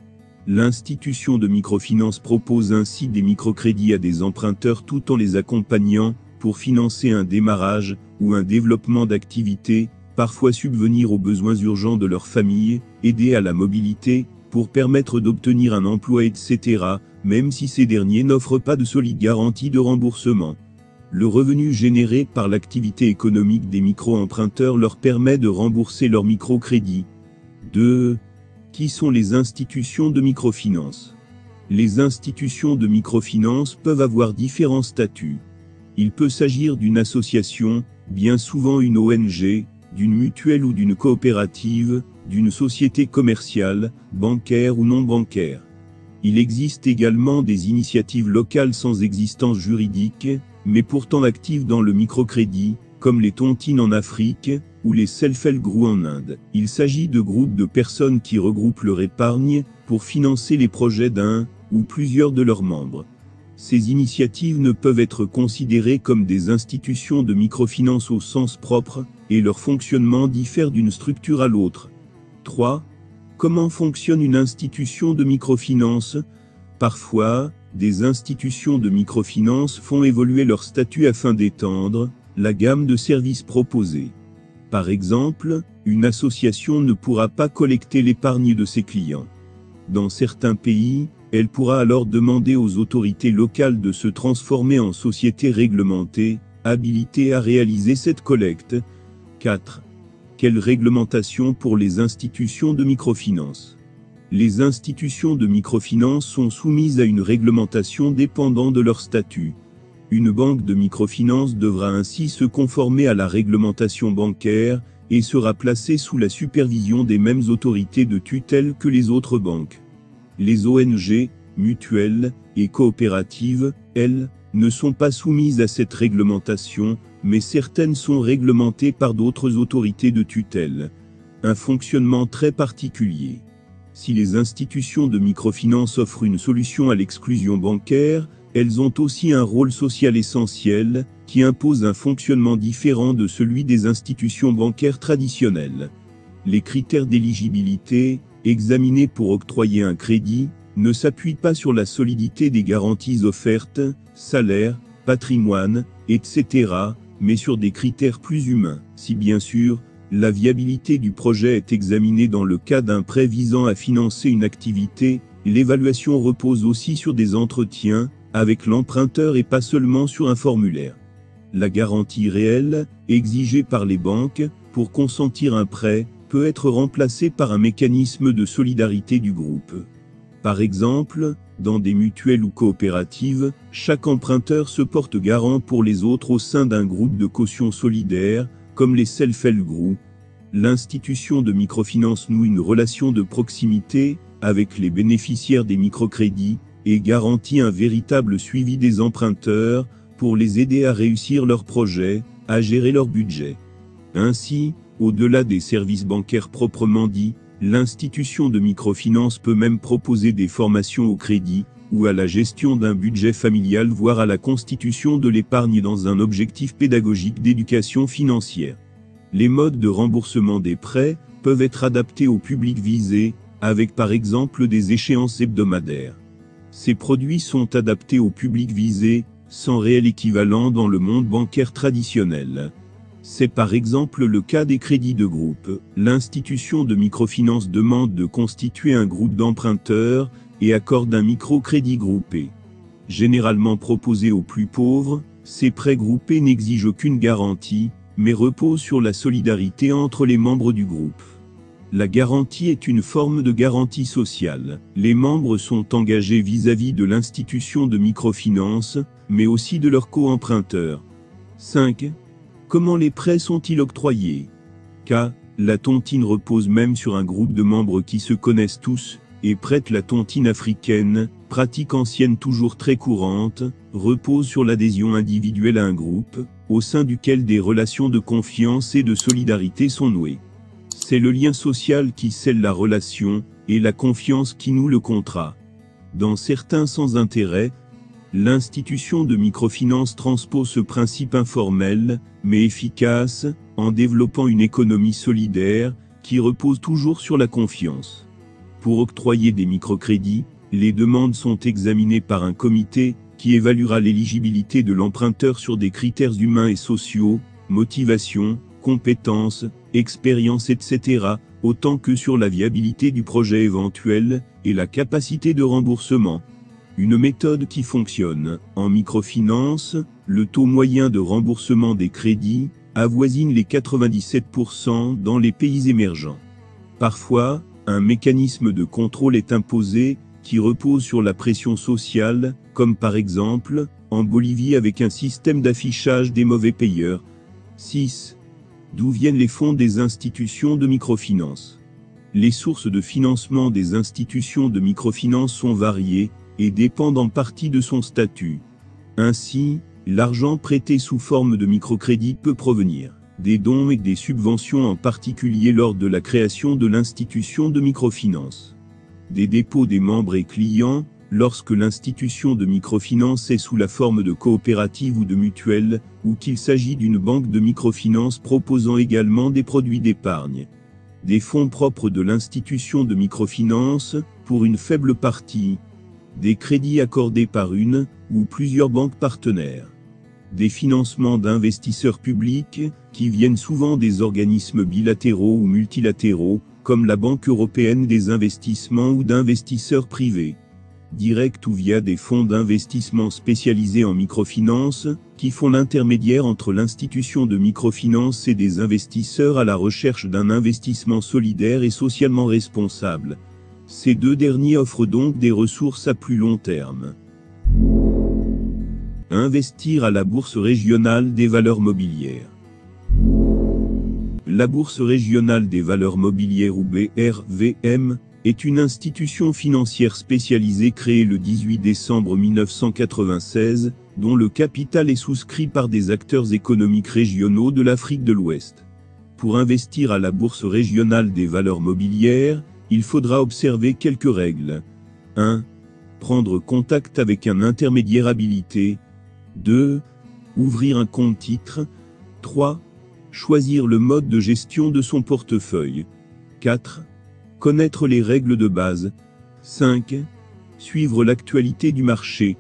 L'institution de microfinance propose ainsi des microcrédits à des emprunteurs tout en les accompagnant pour financer un démarrage ou un développement d'activité, parfois subvenir aux besoins urgents de leur famille, aider à la mobilité, pour permettre d'obtenir un emploi etc., même si ces derniers n'offrent pas de solide garantie de remboursement. Le revenu généré par l'activité économique des micro-emprunteurs leur permet de rembourser leurs microcrédits. 2. Qui sont les institutions de microfinance? Les institutions de microfinance peuvent avoir différents statuts. Il peut s'agir d'une association, bien souvent une ONG, d'une mutuelle ou d'une coopérative, d'une société commerciale, bancaire ou non bancaire. Il existe également des initiatives locales sans existence juridique, mais pourtant actives dans le microcrédit, comme les tontines en Afrique, ou les self-help groups en Inde. Il s'agit de groupes de personnes qui regroupent leur épargne, pour financer les projets d'un, ou plusieurs de leurs membres. Ces initiatives ne peuvent être considérées comme des institutions de microfinance au sens propre, et leur fonctionnement diffère d'une structure à l'autre. 3. Comment fonctionne une institution de microfinance? Parfois, des institutions de microfinance font évoluer leur statut afin d'étendre la gamme de services proposés. Par exemple, une association ne pourra pas collecter l'épargne de ses clients. Dans certains pays, elle pourra alors demander aux autorités locales de se transformer en société réglementée, habilitée à réaliser cette collecte. 4. Quelle réglementation pour les institutions de microfinance? Les institutions de microfinance sont soumises à une réglementation dépendant de leur statut. Une banque de microfinance devra ainsi se conformer à la réglementation bancaire et sera placée sous la supervision des mêmes autorités de tutelle que les autres banques. Les ONG, mutuelles et coopératives, elles, ne sont pas soumises à cette réglementation, mais certaines sont réglementées par d'autres autorités de tutelle. Un fonctionnement très particulier. Si les institutions de microfinance offrent une solution à l'exclusion bancaire, elles ont aussi un rôle social essentiel, qui impose un fonctionnement différent de celui des institutions bancaires traditionnelles. Les critères d'éligibilité, examinés pour octroyer un crédit, ne s'appuient pas sur la solidité des garanties offertes, salaire, patrimoine, etc., mais sur des critères plus humains. Si bien sûr, la viabilité du projet est examinée dans le cas d'un prêt visant à financer une activité, l'évaluation repose aussi sur des entretiens avec l'emprunteur et pas seulement sur un formulaire. La garantie réelle, exigée par les banques, pour consentir un prêt, peut être remplacée par un mécanisme de solidarité du groupe. Par exemple, dans des mutuelles ou coopératives, chaque emprunteur se porte garant pour les autres au sein d'un groupe de caution solidaire, comme les self-help group. L'institution de microfinance noue une relation de proximité avec les bénéficiaires des microcrédits et garantit un véritable suivi des emprunteurs pour les aider à réussir leurs projets, à gérer leur budget. Ainsi, au-delà des services bancaires proprement dits, l'institution de microfinance peut même proposer des formations au crédit, ou à la gestion d'un budget familial, voire à la constitution de l'épargne dans un objectif pédagogique d'éducation financière. Les modes de remboursement des prêts peuvent être adaptés au public visé, avec par exemple des échéances hebdomadaires. Ces produits sont adaptés au public visé, sans réel équivalent dans le monde bancaire traditionnel. C'est par exemple le cas des crédits de groupe. L'institution de microfinance demande de constituer un groupe d'emprunteurs et accorde un microcrédit groupé. Généralement proposé aux plus pauvres, ces prêts groupés n'exigent aucune garantie, mais reposent sur la solidarité entre les membres du groupe. La garantie est une forme de garantie sociale. Les membres sont engagés vis-à-vis de l'institution de microfinance, mais aussi de leurs co-emprunteurs. 5. Comment les prêts sont-ils octroyés? K. La tontine repose même sur un groupe de membres qui se connaissent tous, et prête. La tontine africaine, pratique ancienne toujours très courante, repose sur l'adhésion individuelle à un groupe, au sein duquel des relations de confiance et de solidarité sont nouées. C'est le lien social qui scelle la relation, et la confiance qui noue le contrat. Dans certains sans intérêt, l'institution de microfinance transpose ce principe informel, mais efficace, en développant une économie solidaire, qui repose toujours sur la confiance. Pour octroyer des microcrédits, les demandes sont examinées par un comité, qui évaluera l'éligibilité de l'emprunteur sur des critères humains et sociaux, motivation, compétences, expérience, etc., autant que sur la viabilité du projet éventuel, et la capacité de remboursement. Une méthode qui fonctionne. En microfinance, le taux moyen de remboursement des crédits avoisine les 97% dans les pays émergents. Parfois, un mécanisme de contrôle est imposé, qui repose sur la pression sociale, comme par exemple, en Bolivie avec un système d'affichage des mauvais payeurs. 6. D'où viennent les fonds des institutions de microfinance? Les sources de financement des institutions de microfinance sont variées, et dépendent en partie de son statut. Ainsi, l'argent prêté sous forme de microcrédit peut provenir des dons et des subventions, en particulier lors de la création de l'institution de microfinance, des dépôts des membres et clients, lorsque l'institution de microfinance est sous la forme de coopérative ou de mutuelle, ou qu'il s'agit d'une banque de microfinance proposant également des produits d'épargne. Des fonds propres de l'institution de microfinance, pour une faible partie. Des crédits accordés par une, ou plusieurs banques partenaires. Des financements d'investisseurs publics, qui viennent souvent des organismes bilatéraux ou multilatéraux, comme la Banque européenne des investissements ou d'investisseurs privés. Direct ou via des fonds d'investissement spécialisés en microfinance, qui font l'intermédiaire entre l'institution de microfinance et des investisseurs à la recherche d'un investissement solidaire et socialement responsable. Ces deux derniers offrent donc des ressources à plus long terme. Investir à la Bourse régionale des valeurs mobilières. La Bourse régionale des valeurs mobilières ou BRVM est une institution financière spécialisée créée le 18 décembre 1996, dont le capital est souscrit par des acteurs économiques régionaux de l'Afrique de l'Ouest. Pour investir à la Bourse régionale des valeurs mobilières, il faudra observer quelques règles. 1. Prendre contact avec un intermédiaire habilité. 2. Ouvrir un compte titre. 3. Choisir le mode de gestion de son portefeuille. 4. Connaître les règles de base. 5. Suivre l'actualité du marché.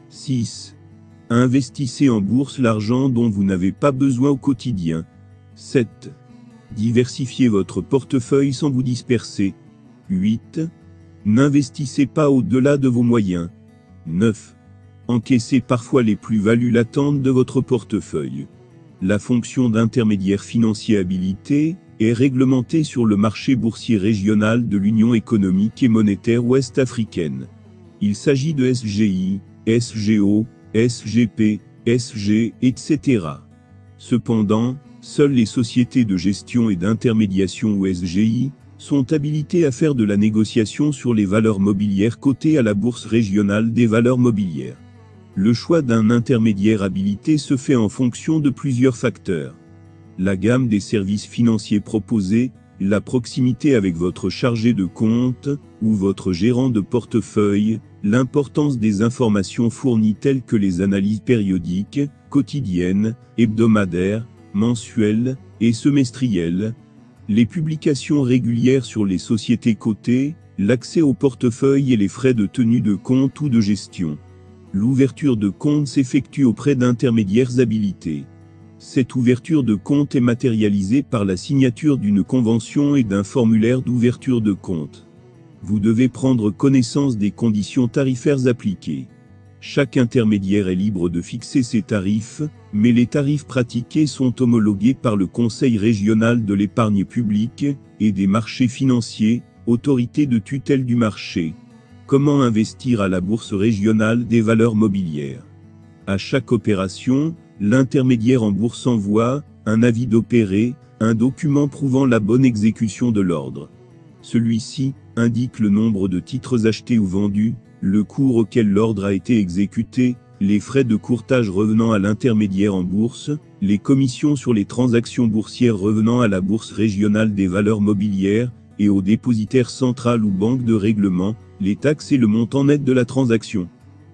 6. Investissez en bourse l'argent dont vous n'avez pas besoin au quotidien. 7. Diversifiez votre portefeuille sans vous disperser. 8. N'investissez pas au-delà de vos moyens. 9. Encaissez parfois les plus-values latentes de votre portefeuille. La fonction d'intermédiaire financier habilité est réglementée sur le marché boursier régional de l'Union économique et monétaire ouest-africaine. Il s'agit de SGI, SGO, SGP, SG, etc. Cependant, seules les sociétés de gestion et d'intermédiation ou SGI sont habilitées à faire de la négociation sur les valeurs mobilières cotées à la Bourse régionale des valeurs mobilières. Le choix d'un intermédiaire habilité se fait en fonction de plusieurs facteurs. La gamme des services financiers proposés, la proximité avec votre chargé de compte ou votre gérant de portefeuille, l'importance des informations fournies telles que les analyses périodiques, quotidiennes, hebdomadaires, mensuelles et semestrielles, les publications régulières sur les sociétés cotées, l'accès au portefeuille et les frais de tenue de compte ou de gestion. L'ouverture de compte s'effectue auprès d'intermédiaires habilités. Cette ouverture de compte est matérialisée par la signature d'une convention et d'un formulaire d'ouverture de compte. Vous devez prendre connaissance des conditions tarifaires appliquées. Chaque intermédiaire est libre de fixer ses tarifs, mais les tarifs pratiqués sont homologués par le Conseil régional de l'épargne publique et des marchés financiers, autorité de tutelle du marché. Comment investir à la Bourse régionale des valeurs mobilières? À chaque opération, l'intermédiaire en bourse envoie un avis d'opérer, un document prouvant la bonne exécution de l'ordre. Celui-ci indique le nombre de titres achetés ou vendus, le cours auquel l'ordre a été exécuté, les frais de courtage revenant à l'intermédiaire en bourse, les commissions sur les transactions boursières revenant à la Bourse régionale des valeurs mobilières et au dépositaire central ou banque de règlement, les taxes et le montant net de la transaction.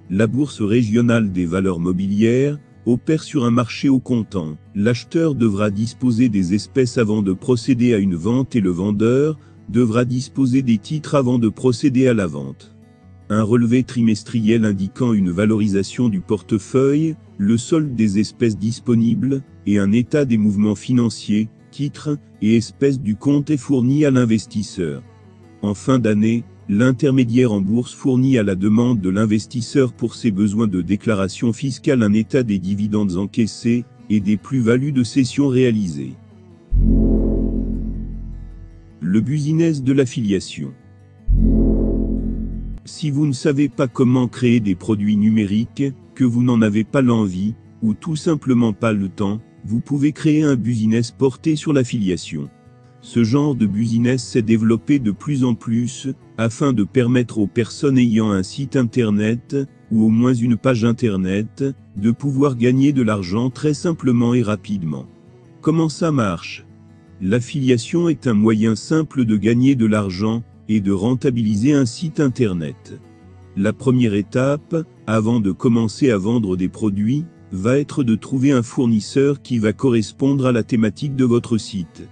La Bourse régionale des valeurs mobilières opère sur un marché au comptant. L'acheteur devra disposer des espèces avant de procéder à une vente et le vendeur devra disposer des titres avant de procéder à la vente. Un relevé trimestriel indiquant une valorisation du portefeuille, le solde des espèces disponibles, et un état des mouvements financiers, titres et espèces du compte est fourni à l'investisseur. En fin d'année, l'intermédiaire en bourse fournit à la demande de l'investisseur pour ses besoins de déclaration fiscale un état des dividendes encaissés et des plus-values de cession réalisées. Le business de l'affiliation. Si vous ne savez pas comment créer des produits numériques, que vous n'en avez pas l'envie, ou tout simplement pas le temps, vous pouvez créer un business porté sur l'affiliation. Ce genre de business s'est développé de plus en plus, afin de permettre aux personnes ayant un site internet, ou au moins une page internet, de pouvoir gagner de l'argent très simplement et rapidement. Comment ça marche? L'affiliation est un moyen simple de gagner de l'argent, et de rentabiliser un site internet. La première étape, avant de commencer à vendre des produits, va être de trouver un fournisseur qui va correspondre à la thématique de votre site.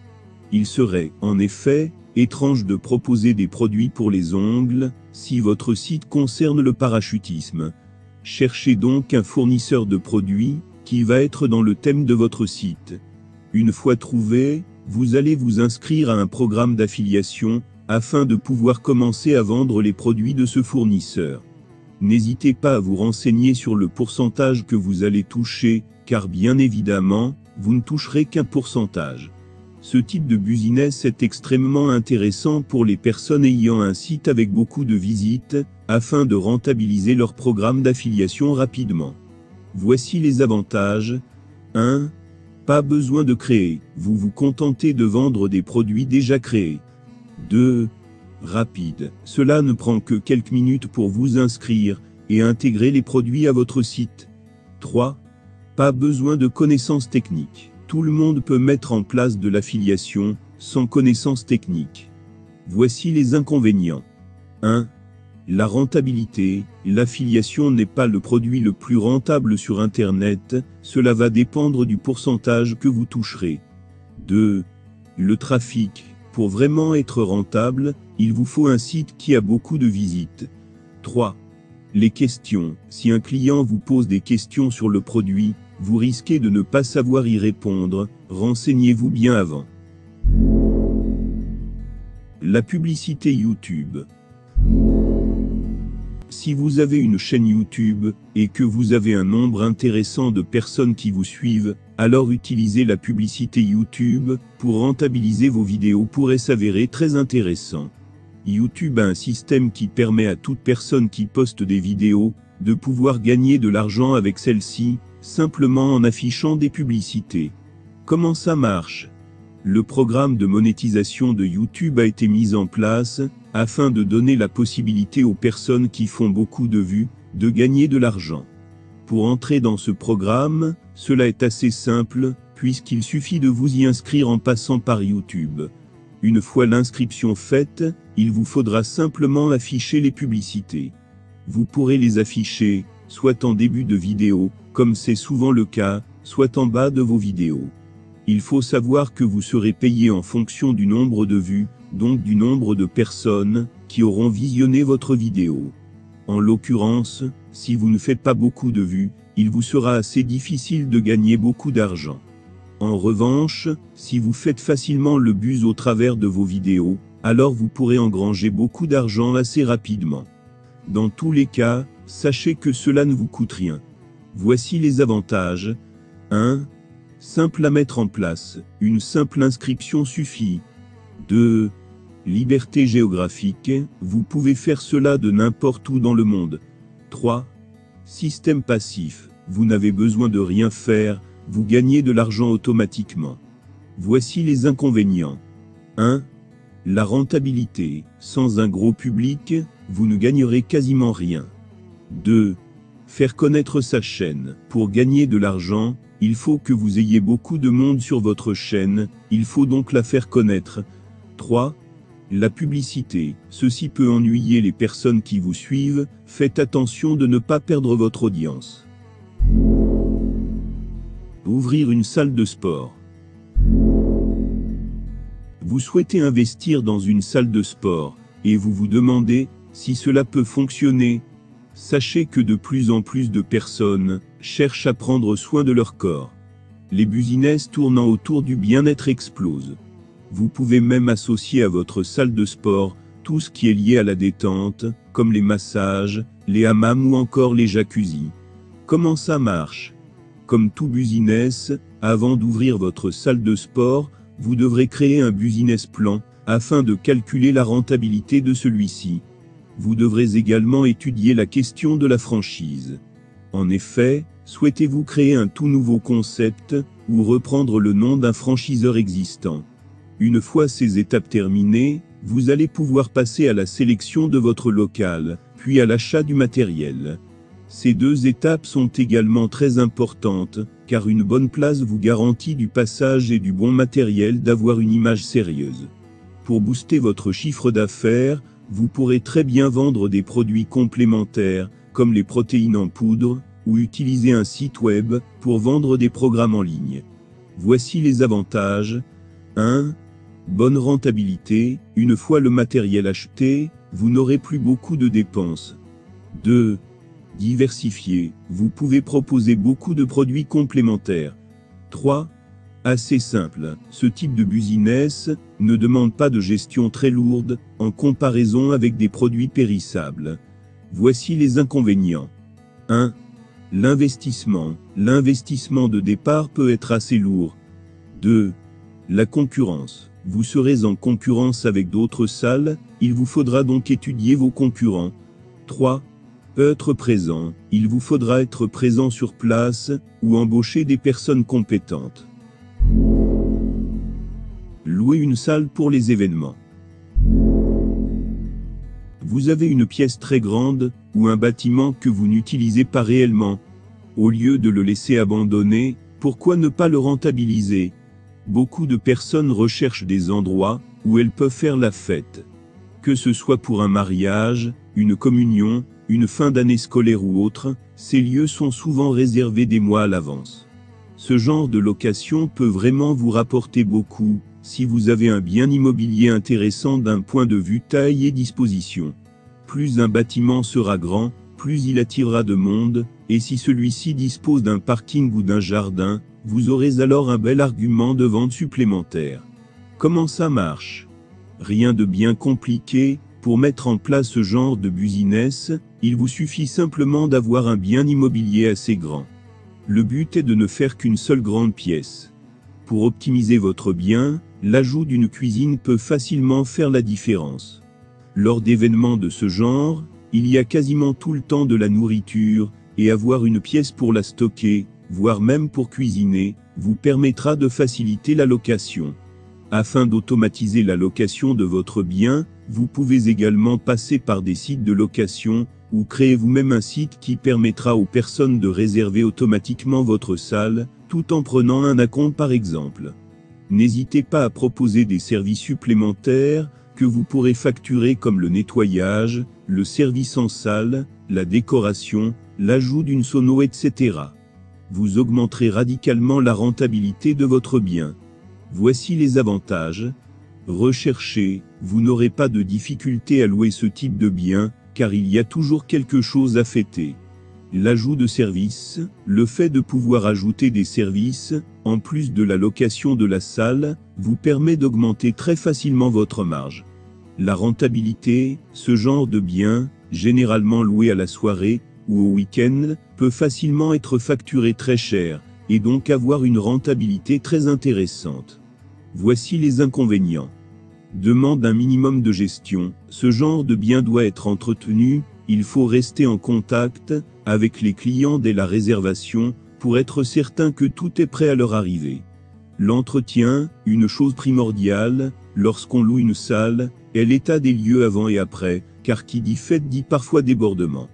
Il serait, en effet, étrange de proposer des produits pour les ongles, si votre site concerne le parachutisme. Cherchez donc un fournisseur de produits, qui va être dans le thème de votre site. Une fois trouvé, vous allez vous inscrire à un programme d'affiliation, afin de pouvoir commencer à vendre les produits de ce fournisseur. N'hésitez pas à vous renseigner sur le pourcentage que vous allez toucher, car bien évidemment, vous ne toucherez qu'un pourcentage. Ce type de business est extrêmement intéressant pour les personnes ayant un site avec beaucoup de visites, afin de rentabiliser leur programme d'affiliation rapidement. Voici les avantages. 1. Pas besoin de créer, vous vous contentez de vendre des produits déjà créés. 2. Rapide, cela ne prend que quelques minutes pour vous inscrire et intégrer les produits à votre site. 3. Pas besoin de connaissances techniques. Tout le monde peut mettre en place de l'affiliation, sans connaissances techniques. Voici les inconvénients. 1. La rentabilité. L'affiliation n'est pas le produit le plus rentable sur Internet, cela va dépendre du pourcentage que vous toucherez. 2. Le trafic. Pour vraiment être rentable, il vous faut un site qui a beaucoup de visites. 3. Les questions. Si un client vous pose des questions sur le produit, vous risquez de ne pas savoir y répondre, renseignez-vous bien avant. La publicité YouTube. Si vous avez une chaîne YouTube, et que vous avez un nombre intéressant de personnes qui vous suivent, alors utiliser la publicité YouTube pour rentabiliser vos vidéos pourrait s'avérer très intéressant. YouTube a un système qui permet à toute personne qui poste des vidéos de pouvoir gagner de l'argent avec celle-ci, simplement en affichant des publicités. Comment ça marche? Le programme de monétisation de YouTube a été mis en place, afin de donner la possibilité aux personnes qui font beaucoup de vues, de gagner de l'argent. Pour entrer dans ce programme, cela est assez simple, puisqu'il suffit de vous y inscrire en passant par YouTube. Une fois l'inscription faite, il vous faudra simplement afficher les publicités. Vous pourrez les afficher, soit en début de vidéo, comme c'est souvent le cas, soit en bas de vos vidéos. Il faut savoir que vous serez payé en fonction du nombre de vues, donc du nombre de personnes qui auront visionné votre vidéo. En l'occurrence, si vous ne faites pas beaucoup de vues, il vous sera assez difficile de gagner beaucoup d'argent. En revanche, si vous faites facilement le buzz au travers de vos vidéos, alors vous pourrez engranger beaucoup d'argent assez rapidement. Dans tous les cas, sachez que cela ne vous coûte rien. Voici les avantages. 1. Simple à mettre en place, une simple inscription suffit. 2. Liberté géographique, vous pouvez faire cela de n'importe où dans le monde. 3. Système passif, vous n'avez besoin de rien faire, vous gagnez de l'argent automatiquement. Voici les inconvénients. 1. La rentabilité, sans un gros public, vous ne gagnerez quasiment rien. 2. Faire connaître sa chaîne, pour gagner de l'argent, il faut que vous ayez beaucoup de monde sur votre chaîne, il faut donc la faire connaître. 3. La publicité, ceci peut ennuyer les personnes qui vous suivent, faites attention de ne pas perdre votre audience. Ouvrir une salle de sport. Vous souhaitez investir dans une salle de sport, et vous vous demandez si cela peut fonctionner. Sachez que de plus en plus de personnes cherchent à prendre soin de leur corps. Les business tournant autour du bien-être explosent. Vous pouvez même associer à votre salle de sport tout ce qui est lié à la détente, comme les massages, les hammams ou encore les jacuzzis. Comment ça marche? Comme tout business, avant d'ouvrir votre salle de sport, vous devrez créer un business plan, afin de calculer la rentabilité de celui-ci. Vous devrez également étudier la question de la franchise. En effet, souhaitez-vous créer un tout nouveau concept, ou reprendre le nom d'un franchiseur existant? Une fois ces étapes terminées, vous allez pouvoir passer à la sélection de votre local, puis à l'achat du matériel. Ces deux étapes sont également très importantes, car une bonne place vous garantit du passage et du bon matériel d'avoir une image sérieuse. Pour booster votre chiffre d'affaires, vous pourrez très bien vendre des produits complémentaires, comme les protéines en poudre, ou utiliser un site web pour vendre des programmes en ligne. Voici les avantages. 1. Bonne rentabilité. Une fois le matériel acheté, vous n'aurez plus beaucoup de dépenses. 2. Diversifié. Vous pouvez proposer beaucoup de produits complémentaires. 3. Assez simple. Ce type de business ne demande pas de gestion très lourde en comparaison avec des produits périssables. Voici les inconvénients. 1. L'investissement. L'investissement de départ peut être assez lourd. 2. La concurrence. Vous serez en concurrence avec d'autres salles, il vous faudra donc étudier vos concurrents. 3. Être présent. Il vous faudra être présent sur place, ou embaucher des personnes compétentes. Louer une salle pour les événements. Vous avez une pièce très grande, ou un bâtiment que vous n'utilisez pas réellement. Au lieu de le laisser abandonné, pourquoi ne pas le rentabiliser? Beaucoup de personnes recherchent des endroits où elles peuvent faire la fête. Que ce soit pour un mariage, une communion, une fin d'année scolaire ou autre, ces lieux sont souvent réservés des mois à l'avance. Ce genre de location peut vraiment vous rapporter beaucoup, si vous avez un bien immobilier intéressant d'un point de vue taille et disposition. Plus un bâtiment sera grand, plus il attirera de monde, et si celui-ci dispose d'un parking ou d'un jardin, vous aurez alors un bel argument de vente supplémentaire. Comment ça marche? Rien de bien compliqué, pour mettre en place ce genre de business, il vous suffit simplement d'avoir un bien immobilier assez grand. Le but est de ne faire qu'une seule grande pièce. Pour optimiser votre bien, l'ajout d'une cuisine peut facilement faire la différence. Lors d'événements de ce genre, il y a quasiment tout le temps de la nourriture, et avoir une pièce pour la stocker, voire même pour cuisiner, vous permettra de faciliter la location. Afin d'automatiser la location de votre bien, vous pouvez également passer par des sites de location, ou créer vous-même un site qui permettra aux personnes de réserver automatiquement votre salle, tout en prenant un acompte par exemple. N'hésitez pas à proposer des services supplémentaires, que vous pourrez facturer comme le nettoyage, le service en salle, la décoration, l'ajout d'une sono, etc. Vous augmenterez radicalement la rentabilité de votre bien. Voici les avantages. Recherchez, vous n'aurez pas de difficulté à louer ce type de bien, car il y a toujours quelque chose à fêter. L'ajout de services, le fait de pouvoir ajouter des services, en plus de la location de la salle, vous permet d'augmenter très facilement votre marge. La rentabilité, ce genre de bien, généralement loué à la soirée, ou au week-end, peut facilement être facturé très cher, et donc avoir une rentabilité très intéressante. Voici les inconvénients. Demande un minimum de gestion, ce genre de bien doit être entretenu, il faut rester en contact avec les clients dès la réservation, pour être certain que tout est prêt à leur arrivée. L'entretien, une chose primordiale, lorsqu'on loue une salle, est l'état des lieux avant et après, car qui dit fête dit parfois débordement.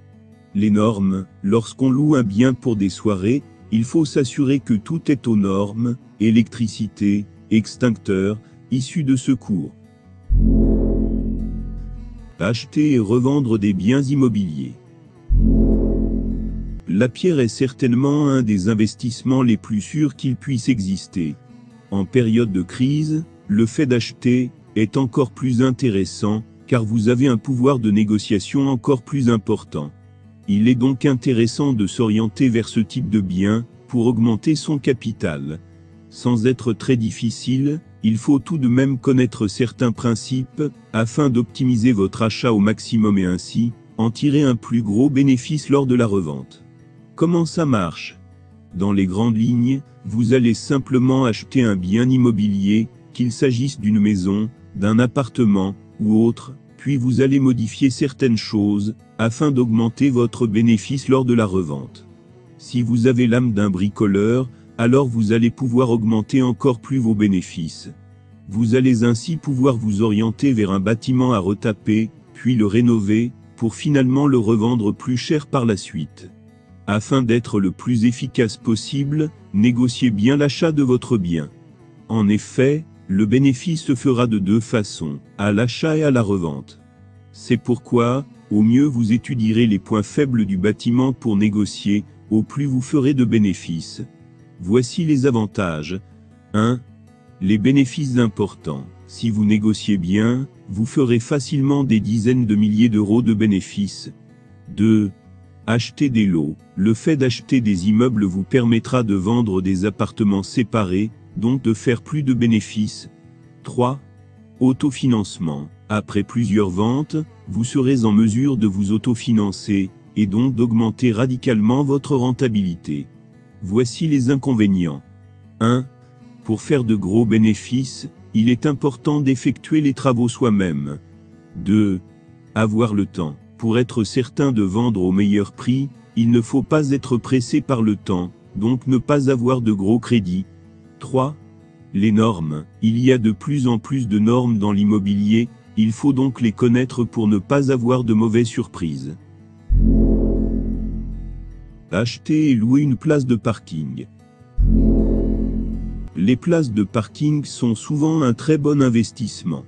Les normes, lorsqu'on loue un bien pour des soirées, il faut s'assurer que tout est aux normes, électricité, extincteur, issue de secours. Acheter et revendre des biens immobiliers. La pierre est certainement un des investissements les plus sûrs qu'il puisse exister. En période de crise, le fait d'acheter est encore plus intéressant, car vous avez un pouvoir de négociation encore plus important. Il est donc intéressant de s'orienter vers ce type de bien, pour augmenter son capital. Sans être très difficile, il faut tout de même connaître certains principes, afin d'optimiser votre achat au maximum et ainsi, en tirer un plus gros bénéfice lors de la revente. Comment ça marche? Dans les grandes lignes, vous allez simplement acheter un bien immobilier, qu'il s'agisse d'une maison, d'un appartement, ou autre, puis vous allez modifier certaines choses, afin d'augmenter votre bénéfice lors de la revente. Si vous avez l'âme d'un bricoleur, alors vous allez pouvoir augmenter encore plus vos bénéfices. Vous allez ainsi pouvoir vous orienter vers un bâtiment à retaper, puis le rénover, pour finalement le revendre plus cher par la suite. Afin d'être le plus efficace possible, négociez bien l'achat de votre bien. En effet, le bénéfice se fera de deux façons, à l'achat et à la revente. C'est pourquoi, au mieux vous étudierez les points faibles du bâtiment pour négocier, au plus vous ferez de bénéfices. Voici les avantages. 1. Les bénéfices importants. Si vous négociez bien, vous ferez facilement des dizaines de milliers d'euros de bénéfices. 2. Acheter des lots. Le fait d'acheter des immeubles vous permettra de vendre des appartements séparés, donc de faire plus de bénéfices. 3. Autofinancement. Après plusieurs ventes, vous serez en mesure de vous autofinancer, et donc d'augmenter radicalement votre rentabilité. Voici les inconvénients. 1. Pour faire de gros bénéfices, il est important d'effectuer les travaux soi-même. 2. Avoir le temps. Pour être certain de vendre au meilleur prix, il ne faut pas être pressé par le temps, donc ne pas avoir de gros crédits. 3. Les normes. Il y a de plus en plus de normes dans l'immobilier, il faut donc les connaître pour ne pas avoir de mauvaises surprises. Acheter et louer une place de parking. Les places de parking sont souvent un très bon investissement.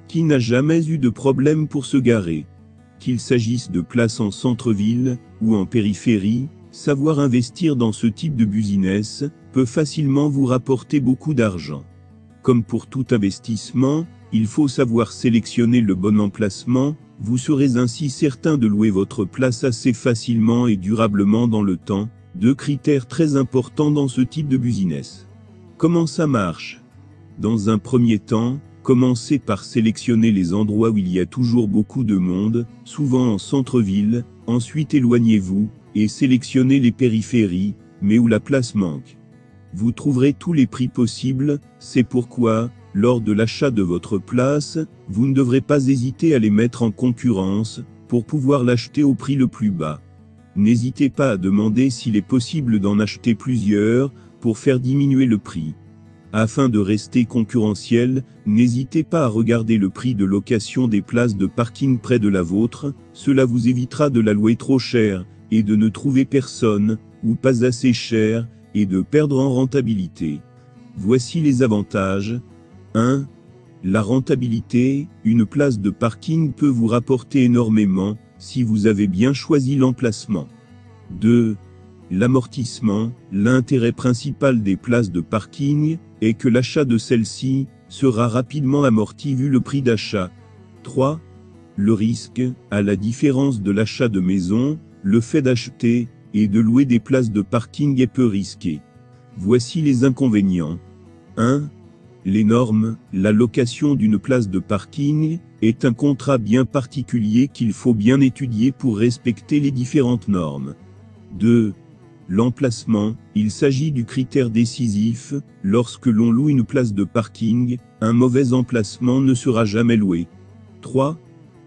Qui n'a jamais eu de problème pour se garer? Qu'il s'agisse de places en centre-ville ou en périphérie, savoir investir dans ce type de business peut facilement vous rapporter beaucoup d'argent. Comme pour tout investissement, il faut savoir sélectionner le bon emplacement, vous serez ainsi certain de louer votre place assez facilement et durablement dans le temps, deux critères très importants dans ce type de business. Comment ça marche? Dans un premier temps, commencez par sélectionner les endroits où il y a toujours beaucoup de monde, souvent en centre-ville, ensuite éloignez-vous, et sélectionnez les périphéries, mais où la place manque. Vous trouverez tous les prix possibles, c'est pourquoi, lors de l'achat de votre place, vous ne devrez pas hésiter à les mettre en concurrence, pour pouvoir l'acheter au prix le plus bas. N'hésitez pas à demander s'il est possible d'en acheter plusieurs, pour faire diminuer le prix. Afin de rester concurrentiel, n'hésitez pas à regarder le prix de location des places de parking près de la vôtre, cela vous évitera de la louer trop cher, et de ne trouver personne, ou pas assez cher, et de perdre en rentabilité. Voici les avantages. 1. La rentabilité, une place de parking peut vous rapporter énormément, si vous avez bien choisi l'emplacement. 2. L'amortissement, l'intérêt principal des places de parking, est que l'achat de celles-ci sera rapidement amorti vu le prix d'achat. 3. Le risque, à la différence de l'achat de maison, le fait d'acheter et de louer des places de parking est peu risqué. Voici les inconvénients. 1. Les normes, la location d'une place de parking est un contrat bien particulier qu'il faut bien étudier pour respecter les différentes normes. 2. L'emplacement, il s'agit du critère décisif, lorsque l'on loue une place de parking, un mauvais emplacement ne sera jamais loué. 3.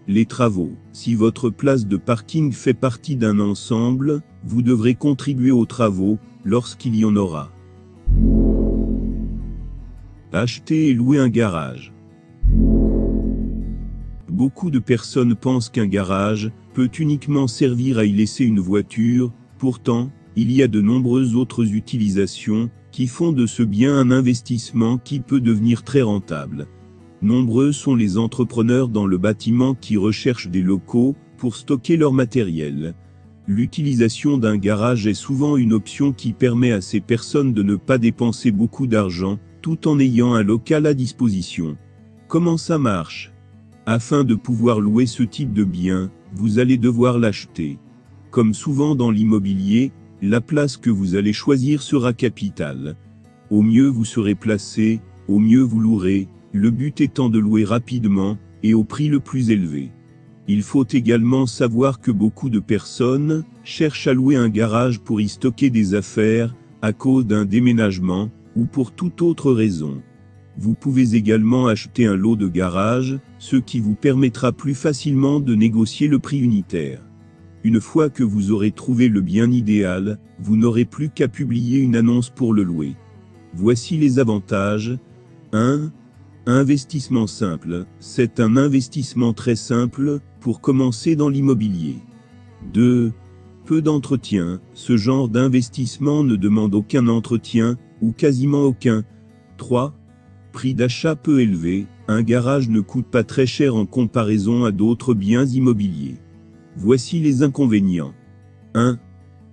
Les travaux, si votre place de parking fait partie d'un ensemble, vous devrez contribuer aux travaux, lorsqu'il y en aura. Acheter et louer un garage. Beaucoup de personnes pensent qu'un garage peut uniquement servir à y laisser une voiture, pourtant, il y a de nombreuses autres utilisations qui font de ce bien un investissement qui peut devenir très rentable. Nombreux sont les entrepreneurs dans le bâtiment qui recherchent des locaux pour stocker leur matériel. L'utilisation d'un garage est souvent une option qui permet à ces personnes de ne pas dépenser beaucoup d'argent, tout en ayant un local à disposition. Comment ça marche? Afin de pouvoir louer ce type de bien, vous allez devoir l'acheter. Comme souvent dans l'immobilier, la place que vous allez choisir sera capitale. Au mieux vous serez placé, au mieux vous louerez, le but étant de louer rapidement, et au prix le plus élevé. Il faut également savoir que beaucoup de personnes cherchent à louer un garage pour y stocker des affaires, à cause d'un déménagement, ou pour toute autre raison. Vous pouvez également acheter un lot de garage, ce qui vous permettra plus facilement de négocier le prix unitaire. Une fois que vous aurez trouvé le bien idéal, vous n'aurez plus qu'à publier une annonce pour le louer. Voici les avantages. 1. Investissement simple. C'est un investissement très simple pour commencer dans l'immobilier. 2. Peu d'entretien. Ce genre d'investissement ne demande aucun entretien, ou quasiment aucun. 3. Prix d'achat peu élevé, un garage ne coûte pas très cher en comparaison à d'autres biens immobiliers. Voici les inconvénients. 1.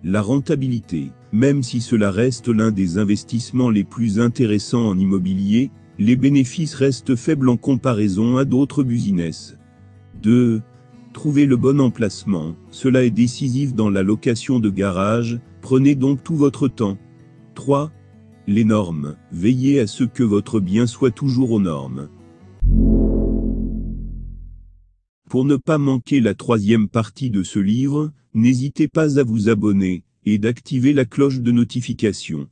La rentabilité. Même si cela reste l'un des investissements les plus intéressants en immobilier, les bénéfices restent faibles en comparaison à d'autres business. 2. Trouver le bon emplacement. Cela est décisif dans la location de garage, prenez donc tout votre temps. 3. Les normes. Veillez à ce que votre bien soit toujours aux normes. Pour ne pas manquer la troisième partie de ce livre, n'hésitez pas à vous abonner et d'activer la cloche de notification.